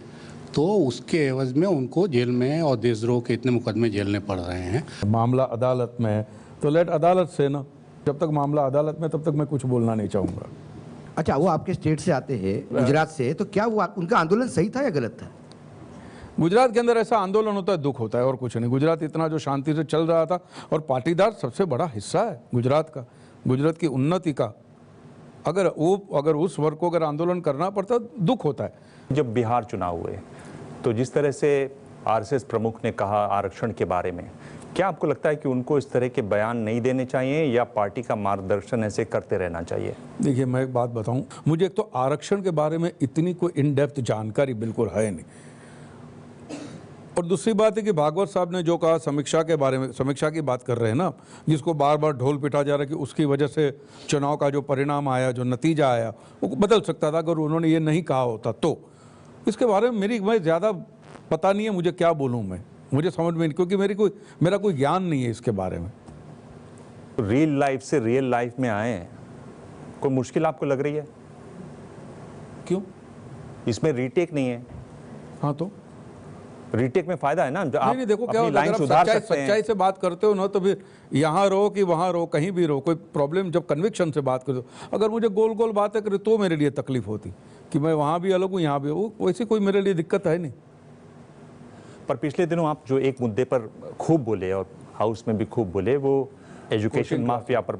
तो उसके एवज में उनको जेल में और देशद्रोह के इतने मुकदमे झेलने पड़ रहे हैं। मामला अदालत में है तो लेट अदालत से ना, जब तक मामला अदालत में तब तक मैं कुछ बोलना नहीं चाहूँगा। अच्छा, वो आपके स्टेट से आते हैं, गुजरात से, तो क्या वो उनका आंदोलन सही था या गलत था? गुजरात के अंदर ऐसा आंदोलन होता है, दुख होता है और कुछ नहीं। गुजरात इतना जो शांति से चल रहा था और पाटीदार सबसे बड़ा हिस्सा है गुजरात का, गुजरात की उन्नति का। अगर उस वर्ग को अगर आंदोलन करना पड़ता, दुख होता है। जब बिहार चुनाव हुए तो जिस तरह से आरएसएस प्रमुख ने कहा आरक्षण के बारे में, क्या आपको लगता है कि उनको इस तरह के बयान नहीं देने चाहिए या पार्टी का मार्गदर्शन ऐसे करते रहना चाहिए? देखिए, मैं एक बात बताऊं, मुझे एक तो आरक्षण के बारे में इतनी कोई इन डेप्थ जानकारी बिल्कुल है नहीं, और दूसरी बात है कि भागवत साहब ने जो कहा समीक्षा के बारे में, समीक्षा की बात कर रहे हैं ना, जिसको बार बार ढोल पिटा जा रहा है कि उसकी वजह से चुनाव का जो परिणाम आया, जो नतीजा आया, वो बदल सकता था अगर उन्होंने ये नहीं कहा होता तो। इसके बारे में मैं ज़्यादा पता नहीं है, मुझे क्या बोलूँ मैं, मुझे समझ में नहीं, क्योंकि मेरा कोई ज्ञान नहीं है इसके बारे में। रियल लाइफ से रियल लाइफ में आए, कोई मुश्किल आपको लग रही है? क्यों? इसमें रीटेक नहीं है। हाँ, तो रीटेक में फायदा है ना, आप नहीं, देखो क्या अपनी लाइन सुधार सकते हैं। सच्चाई से बात करते हो ना, तो फिर यहाँ रहो कि वहाँ रहो, कहीं भी रहो, कोई प्रॉब्लम। जब कन्विक्शन से बात करते हो, अगर मुझे गोल गोल बातें करे तो मेरे लिए तकलीफ होती कि मैं वहाँ भी अलग हूँ, यहाँ भी हूँ, वैसे कोई मेरे लिए दिक्कत है नहीं। पर पिछले दिनों आप जो एक मुद्दे पर खूब बोले और हाउस में भी खूब बोले, वो एजुकेशन माफिया पर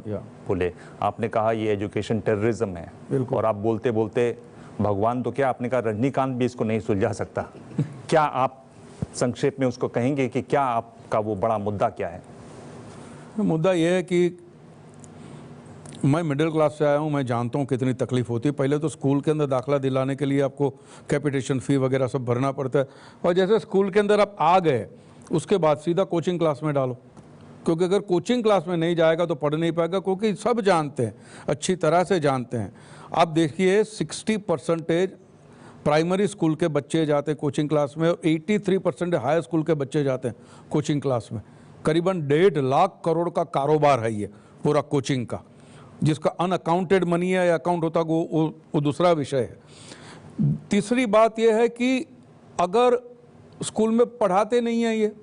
बोले। आपने कहा ये एजुकेशन टेररिज्म है, और आप बोलते बोलते भगवान तो क्या, आपने कहा रजनीकांत भी इसको नहीं सुलझा सकता। क्या आप संक्षेप में उसको कहेंगे कि क्या आपका वो बड़ा मुद्दा क्या है? मुद्दा ये है कि मैं मिडिल क्लास से आया हूँ, मैं जानता हूँ कितनी तकलीफ होती है। पहले तो स्कूल के अंदर दाखला दिलाने के लिए आपको कैपिटेशन फ़ी वगैरह सब भरना पड़ता है, और जैसे स्कूल के अंदर आप आ गए उसके बाद सीधा कोचिंग क्लास में डालो, क्योंकि अगर कोचिंग क्लास में नहीं जाएगा तो पढ़ नहीं पाएगा, क्योंकि सब जानते हैं, अच्छी तरह से जानते हैं। आप देखिए 60% प्राइमरी स्कूल के बच्चे जाते हैं कोचिंग क्लास में, और 83% हाई स्कूल के बच्चे जाते हैं कोचिंग क्लास में। करीबन 1.5 लाख करोड़ का कारोबार है ये पूरा कोचिंग का, जिसका अनअकाउंटेड मनी है या अकाउंट होता है वो दूसरा विषय है। तीसरी बात यह है कि अगर स्कूल में पढ़ाते नहीं हैं ये,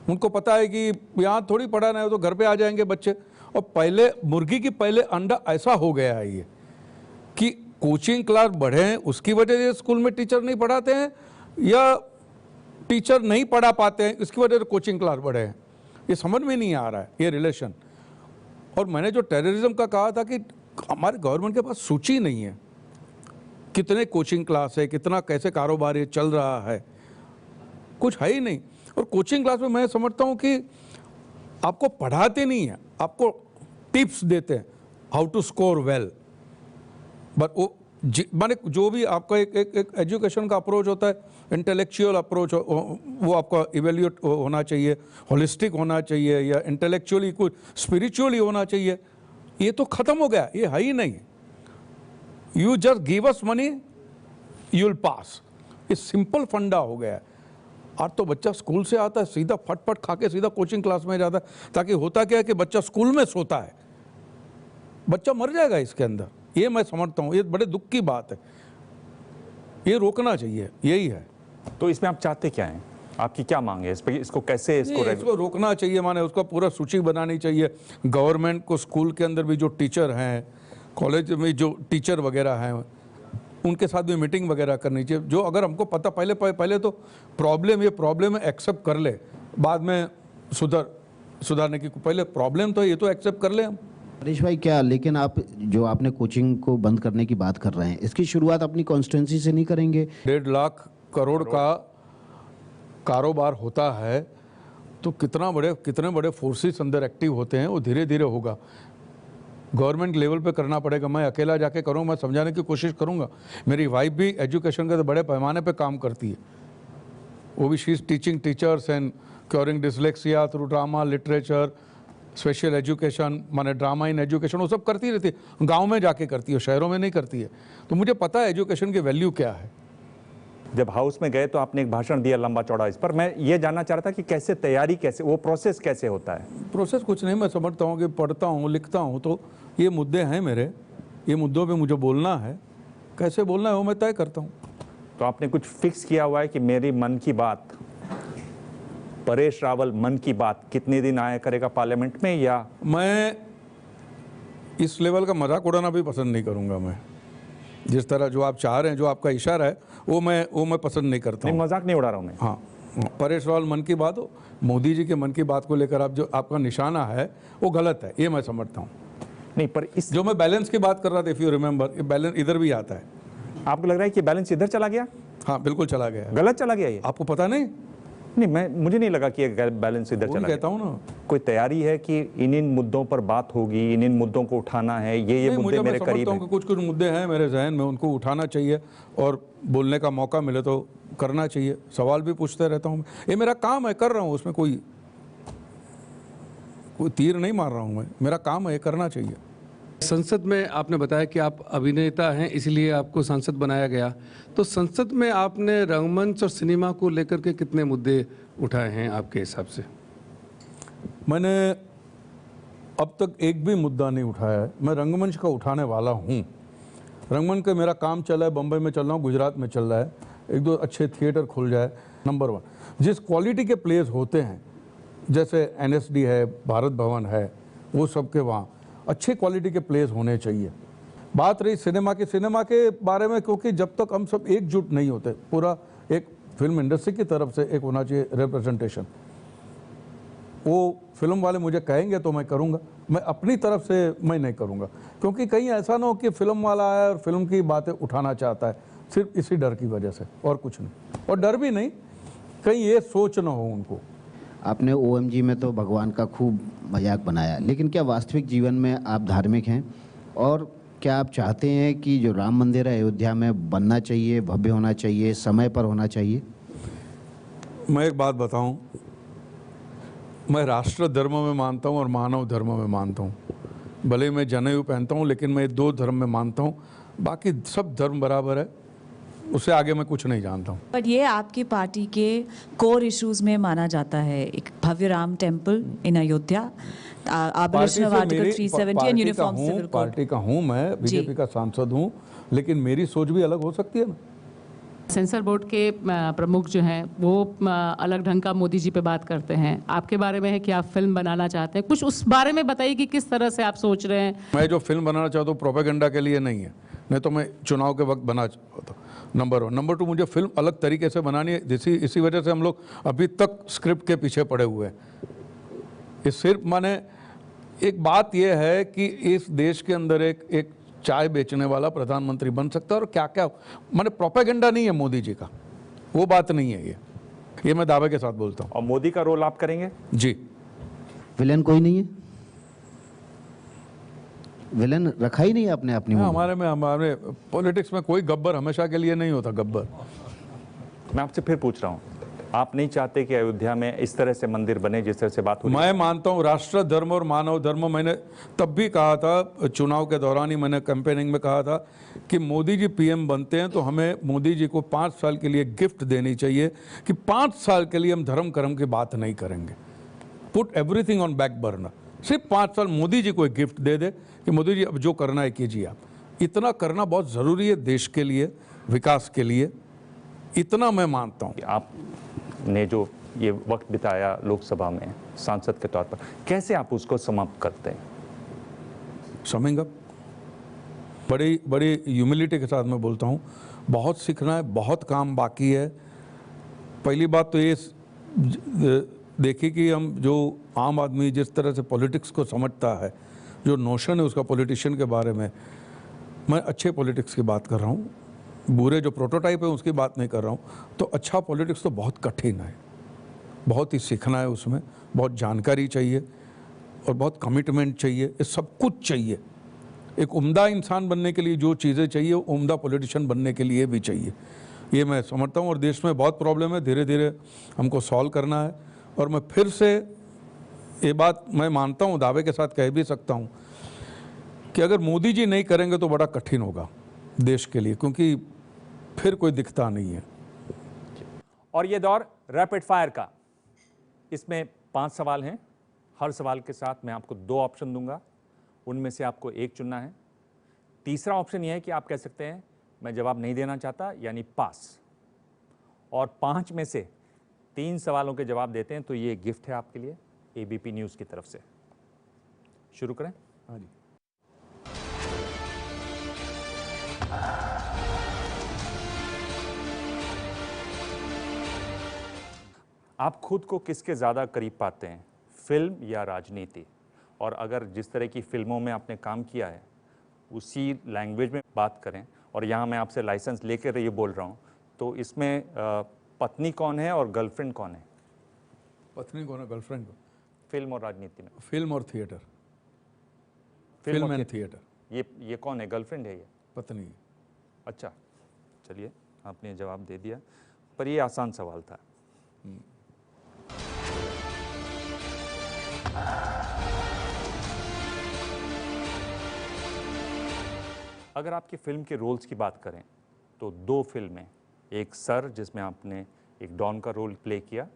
उनको पता है कि यहाँ थोड़ी पढ़ाना है तो घर पे आ जाएंगे बच्चे, और पहले मुर्गी की पहले अंडा ऐसा हो गया है ये कि कोचिंग क्लास बढ़े हैं, उसकी वजह से स्कूल में टीचर नहीं पढ़ाते हैं, या टीचर नहीं पढ़ा पाते हैं इसकी वजह से कोचिंग क्लास बढ़े हैं। ये समझ में नहीं आ रहा है ये रिलेशन। और मैंने जो टेररिज्म का कहा था कि हमारे गवर्नमेंट के पास सूची नहीं है, कितने कोचिंग क्लास है, कितना कैसे कारोबार ये चल रहा है, कुछ है ही नहीं। और कोचिंग क्लास में मैं समझता हूँ कि आपको पढ़ाते नहीं है, आपको टिप्स देते हैं how to score well. But वो माने जो भी आपका एक एजुकेशन का अप्रोच होता है, इंटेलेक्चुअल अप्रोच, वो आपका इवेल्यूएट होना चाहिए, होलिस्टिक होना चाहिए, या इंटेलेक्चुअली कुछ स्पिरिचुअली होना चाहिए, ये तो ख़त्म हो गया, ये है ही नहीं। You just give us money, you will pass. ये सिंपल फंडा हो गया है। आज तो बच्चा स्कूल से आता है सीधा फटफट खा के सीधा कोचिंग क्लास में जाता है, ताकि होता क्या है कि बच्चा स्कूल में सोता है, बच्चा मर जाएगा इसके अंदर। ये मैं समझता हूँ, ये बड़े दुख की बात है, ये रोकना चाहिए, यही है। तो इसमें आप चाहते क्या हैं, आपकी क्या मांग है इस पे, इसको कैसे इसको रोकना चाहिए, माने उसका पूरा सूची बनानी चाहिए। गवर्नमेंट को स्कूल के अंदर भी जो टीचर हैं, कॉलेज में जो टीचर वगैरह हैं, उनके साथ भी मीटिंग वगैरह करनी चाहिए। जो अगर हमको पता पहले तो ये प्रॉब्लम एक्सेप्ट कर ले, बाद में सुधारने की पहले प्रॉब्लम तो ये तो एक्सेप्ट कर ले हम। हरीश भाई, क्या लेकिन आप जो आपने कोचिंग को बंद करने की बात कर रहे हैं, इसकी शुरुआत अपनी कॉन्स्टिट्यूंसी से नहीं करेंगे? 1.5 लाख करोड़ का कारोबार होता है तो कितने बड़े फोर्सेस अंदर एक्टिव होते हैं, वो धीरे धीरे होगा। गवर्नमेंट लेवल पे करना पड़ेगा। मैं अकेला जाके करूँ, मैं समझाने की कोशिश करूँगा। मेरी वाइफ भी एजुकेशन के तो बड़े पैमाने पे काम करती है, वो भी she is teaching teachers and curing dyslexia through drama, literature, special education, माने ड्रामा इन एजुकेशन, वो सब करती रहती है। गाँव में जाके करती है, शहरों में नहीं करती है। तो मुझे पता है एजुकेशन की वैल्यू क्या है। जब हाउस में गए तो आपने एक भाषण दिया लंबा चौड़ा इस पर, मैं ये जानना चाह रहा था कि कैसे तैयारी, कैसे वो प्रोसेस कैसे होता है? प्रोसेस कुछ नहीं, मैं समझता हूँ कि पढ़ता हूँ, लिखता हूँ, तो ये मुद्दे हैं मेरे, ये मुद्दों पे मुझे बोलना है, कैसे बोलना है वो मैं तय करता हूँ। तो आपने कुछ फिक्स किया हुआ है कि मेरी मन की बात, परेश रावल मन की बात कितने दिन आया करेगा पार्लियामेंट में? या मैं इस लेवल का मजाक उड़ाना भी पसंद नहीं करूँगा। मैं जिस तरह जो आप चाह रहे हैं, जो आपका इशारा है, वो मैं पसंद नहीं करता हूँ। मजाक नहीं उड़ा रहा हूँ मैं। हाँ, परेश रावल मन की बात हो, मोदी जी के मन की बात को लेकर आप जो आपका निशाना है वो गलत है, ये मैं समझता हूँ। नहीं, पर इस जो मैं बैलेंस की बात कर रहा था, इफ यू रिमेंबर, ये बैलेंस इधर भी आता है। आपको लग रहा है कि बैलेंस इधर चला गया? हाँ, बिल्कुल चला गया। गलत चला गया ये? आपको पता नहीं? नहीं, मुझे नहीं लगा कि ये बैलेंस इधर चला गया। कहता हूँ ना, कोई तैयारी है कि इन मुद्दों पर बात होगी, इन मुद्दों को उठाना है, ये मुद्दे मेरे करीब हैं। कुछ मुद्दे हैं मेरे जहन में, उनको उठाना चाहिए और बोलने का मौका मिले तो करना चाहिए। सवाल भी पूछते रहता हूँ, ये मेरा काम है, कर रहा हूँ, उसमें कोई तीर नहीं मार रहा हूँ मैं, मेरा काम है, ये करना चाहिए। संसद में आपने बताया कि आप अभिनेता हैं, इसलिए आपको सांसद बनाया गया, तो संसद में आपने रंगमंच और सिनेमा को लेकर के कितने मुद्दे उठाए हैं आपके हिसाब से? मैंने अब तक एक भी मुद्दा नहीं उठाया है। मैं रंगमंच का उठाने वाला हूँ। रंगमंच का मेरा काम चल रहा है, बम्बई में चल रहा हूँ, गुजरात में चल रहा है, 1-2 अच्छे थिएटर खुल जाए। नंबर 1, जिस क्वालिटी के प्लेस होते हैं, जैसे NSD है, भारत भवन है, वो सब के वहाँ अच्छे क्वालिटी के प्लेस होने चाहिए। बात रही सिनेमा के बारे में, क्योंकि जब तक हम सब एकजुट नहीं होते, पूरा एक फिल्म इंडस्ट्री की तरफ से एक होना चाहिए रिप्रेजेंटेशन। वो फिल्म वाले मुझे कहेंगे तो मैं करूँगा, मैं अपनी तरफ से मैं नहीं करूँगा, क्योंकि कहीं ऐसा ना हो कि फिल्म वाला आया और फिल्म की बातें उठाना चाहता है, सिर्फ इसी डर की वजह से, और कुछ नहीं। और डर भी नहीं, कहीं ये सोच ना हो उनको। आपने OMG में तो भगवान का खूब मजाक बनाया, लेकिन क्या वास्तविक जीवन में आप धार्मिक हैं? और क्या आप चाहते हैं कि जो राम मंदिर है अयोध्या में बनना चाहिए, भव्य होना चाहिए, समय पर होना चाहिए? मैं एक बात बताऊं, मैं राष्ट्र धर्म में मानता हूं और मानव धर्म में मानता हूं। भले मैं जनेऊ पहनता हूं, लेकिन मैं 2 धर्म में मानता हूं, बाकी सब धर्म बराबर है, उससे आगे मैं कुछ नहीं जानता हूँ। पर ये आपकी पार्टी के कोर इश्यूज में माना जाता है, एक भव्य Ram temple in Ayodhya, abolition of article 370 and uniform civil code. Party का हूँ मैं, बीजेपी का सांसद हूँ, लेकिन मेरी सोच भी अलग हो सकती है ना। सेंसर बोर्ड के प्रमुख जो हैं वो अलग ढंग का मोदी जी पे बात करते हैं, आपके बारे में है कि आप फिल्म बनाना चाहते हैं, कुछ उस बारे में बताइए कि किस तरह से आप सोच रहे हैं? मैं जो फिल्म बनाना चाहता हूँ प्रोपेगेंडा के लिए नहीं है, नहीं तो मैं चुनाव के वक्त बना चाहता। नंबर 1। नंबर 2, मुझे फिल्म अलग तरीके से बनानी है, इसी वजह से हम लोग अभी तक स्क्रिप्ट के पीछे पड़े हुए हैं। ये सिर्फ माने एक बात यह है कि इस देश के अंदर एक चाय बेचने वाला प्रधानमंत्री बन सकता है, और क्या क्या माने प्रोपेगेंडा नहीं है मोदी जी का, वो बात नहीं है ये मैं दावे के साथ बोलता हूँ। और मोदी का रोल आप करेंगे? जी। विलेन कोई नहीं है? विलेन रखा ही नहीं आपने अपनी? हमारे पॉलिटिक्स में कोई गब्बर हमेशा के लिए नहीं होता। गब्बर मैं आपसे फिर पूछ रहा हूँ, आप नहीं चाहते कि अयोध्या में इस तरह से मंदिर बने जिस तरह से बात हो रही है? मैं मानता हूँ राष्ट्र धर्म और मानव धर्म, मैंने तब भी कहा था, चुनाव के दौरान ही मैंने कैंपेनिंग में कहा था कि मोदी जी पीएम बनते हैं तो हमें मोदी जी को 5 साल के लिए गिफ्ट देनी चाहिए कि 5 साल के लिए हम धर्म कर्म की बात नहीं करेंगे, put everything on back burner. सिर्फ 5 साल मोदी जी को एक गिफ्ट दे दे कि मोदी जी अब जो करना है कीजिए। आप इतना करना बहुत ज़रूरी है देश के लिए, विकास के लिए, इतना मैं मानता हूँ। आपने जो ये वक्त बिताया लोकसभा में सांसद के तौर पर, कैसे आप उसको समाप्त करते हैं? समिंग अप, बड़ी बड़ी ह्यूमिलिटी के साथ मैं बोलता हूँ, बहुत सीखना है, बहुत काम बाकी है। पहली बात तो ये देखिए कि हम जो आम आदमी जिस तरह से पॉलिटिक्स को समझता है, जो नोशन है उसका पॉलिटिशियन के बारे में, मैं अच्छे पॉलिटिक्स की बात कर रहा हूँ, बुरे जो प्रोटोटाइप है उसकी बात नहीं कर रहा हूँ। तो अच्छा पॉलिटिक्स तो बहुत कठिन है, बहुत ही सीखना है, उसमें बहुत जानकारी चाहिए और बहुत कमिटमेंट चाहिए, ये सब कुछ चाहिए। एक उम्दा इंसान बनने के लिए जो चीज़ें चाहिए वो उम्दा पॉलिटिशियन बनने के लिए भी चाहिए, ये मैं समझता हूँ। और देश में बहुत प्रॉब्लम है, धीरे धीरे हमको सॉल्व करना है। और मैं फिर से ये बात मैं मानता हूँ, दावे के साथ कह भी सकता हूँ कि अगर मोदी जी नहीं करेंगे तो बड़ा कठिन होगा देश के लिए, क्योंकि फिर कोई दिखता नहीं है। और ये दौर रैपिड फायर का, इसमें 5 सवाल हैं। हर सवाल के साथ मैं आपको 2 ऑप्शन दूंगा, उनमें से आपको एक चुनना है। तीसरा ऑप्शन यह है कि आप कह सकते हैं मैं जवाब नहीं देना चाहता, यानी पास। और 5 में से 3 सवालों के जवाब देते हैं तो ये गिफ्ट है आपके लिए एबीपी न्यूज़ की तरफ से। शुरू करें? हाँ जी। आप खुद को किसके ज़्यादा करीब पाते हैं, फिल्म या राजनीति? और अगर जिस तरह की फिल्मों में आपने काम किया है उसी लैंग्वेज में बात करें, और यहाँ मैं आपसे लाइसेंस लेकर ये बोल रहा हूँ, तो इसमें पत्नी कौन है और गर्लफ्रेंड कौन है? पत्नी कौन है, गर्लफ्रेंड कौन? फिल्म और राजनीति में? फिल्म और थिएटर। Film and theatre. ये कौन है, गर्लफ्रेंड है ये? पत्नी। अच्छा, चलिए आपने जवाब दे दिया, पर ये आसान सवाल था। अगर आपकी फिल्म के रोल्स की बात करें तो 2 फिल्में, एक सर जिसमें आपने एक डॉन का रोल प्ले किया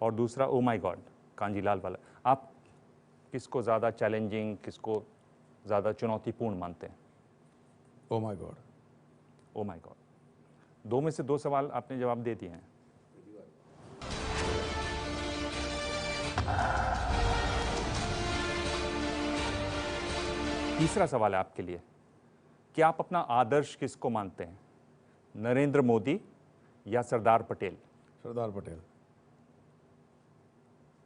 और दूसरा ओ माय गॉड कांजीलाल वाला, आप किसको ज़्यादा चैलेंजिंग, किसको ज़्यादा चुनौतीपूर्ण मानते हैं? Oh my God. Oh my God. 2 में से 2 सवाल आपने जवाब दे दिए हैं। तीसरा सवाल है आपके लिए कि आप अपना आदर्श किसको मानते हैं, नरेंद्र मोदी या सरदार पटेल? सरदार पटेल।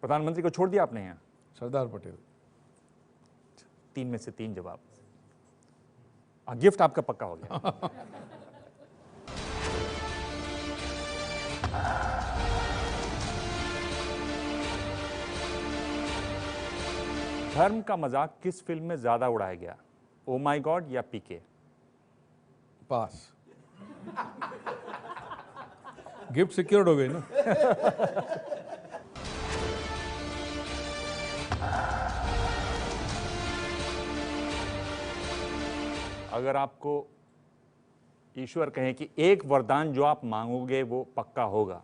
प्रधानमंत्री को छोड़ दिया आपने यहाँ? सरदार पटेल। 3 में से 3 जवाब। गिफ्ट आपका पक्का हो गया। धर्म का मजाक किस फिल्म में ज्यादा उड़ाया गया, ओ माय गॉड या पीके? पास। गिफ्ट सिक्योर्ड हो गई ना। अगर आपको ईश्वर कहें कि एक वरदान जो आप मांगोगे वो पक्का होगा,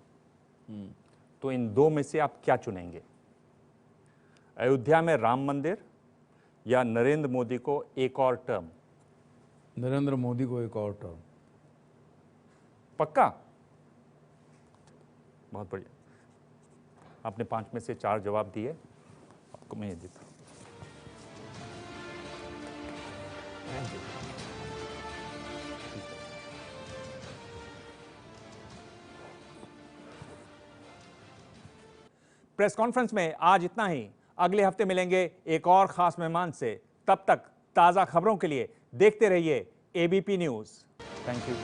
तो इन 2 में से आप क्या चुनेंगे, अयोध्या में राम मंदिर या नरेंद्र मोदी को एक और टर्म? नरेंद्र मोदी को एक और टर्म। पक्का? बहुत बढ़िया, आपने 5 में से 4 जवाब दिए, आपको मैं ये देता हूं। प्रेस कॉन्फ्रेंस में आज इतना ही। अगले हफ्ते मिलेंगे एक और खास मेहमान से। तब तक ताज़ा खबरों के लिए देखते रहिए एबीपी न्यूज़। Thank you.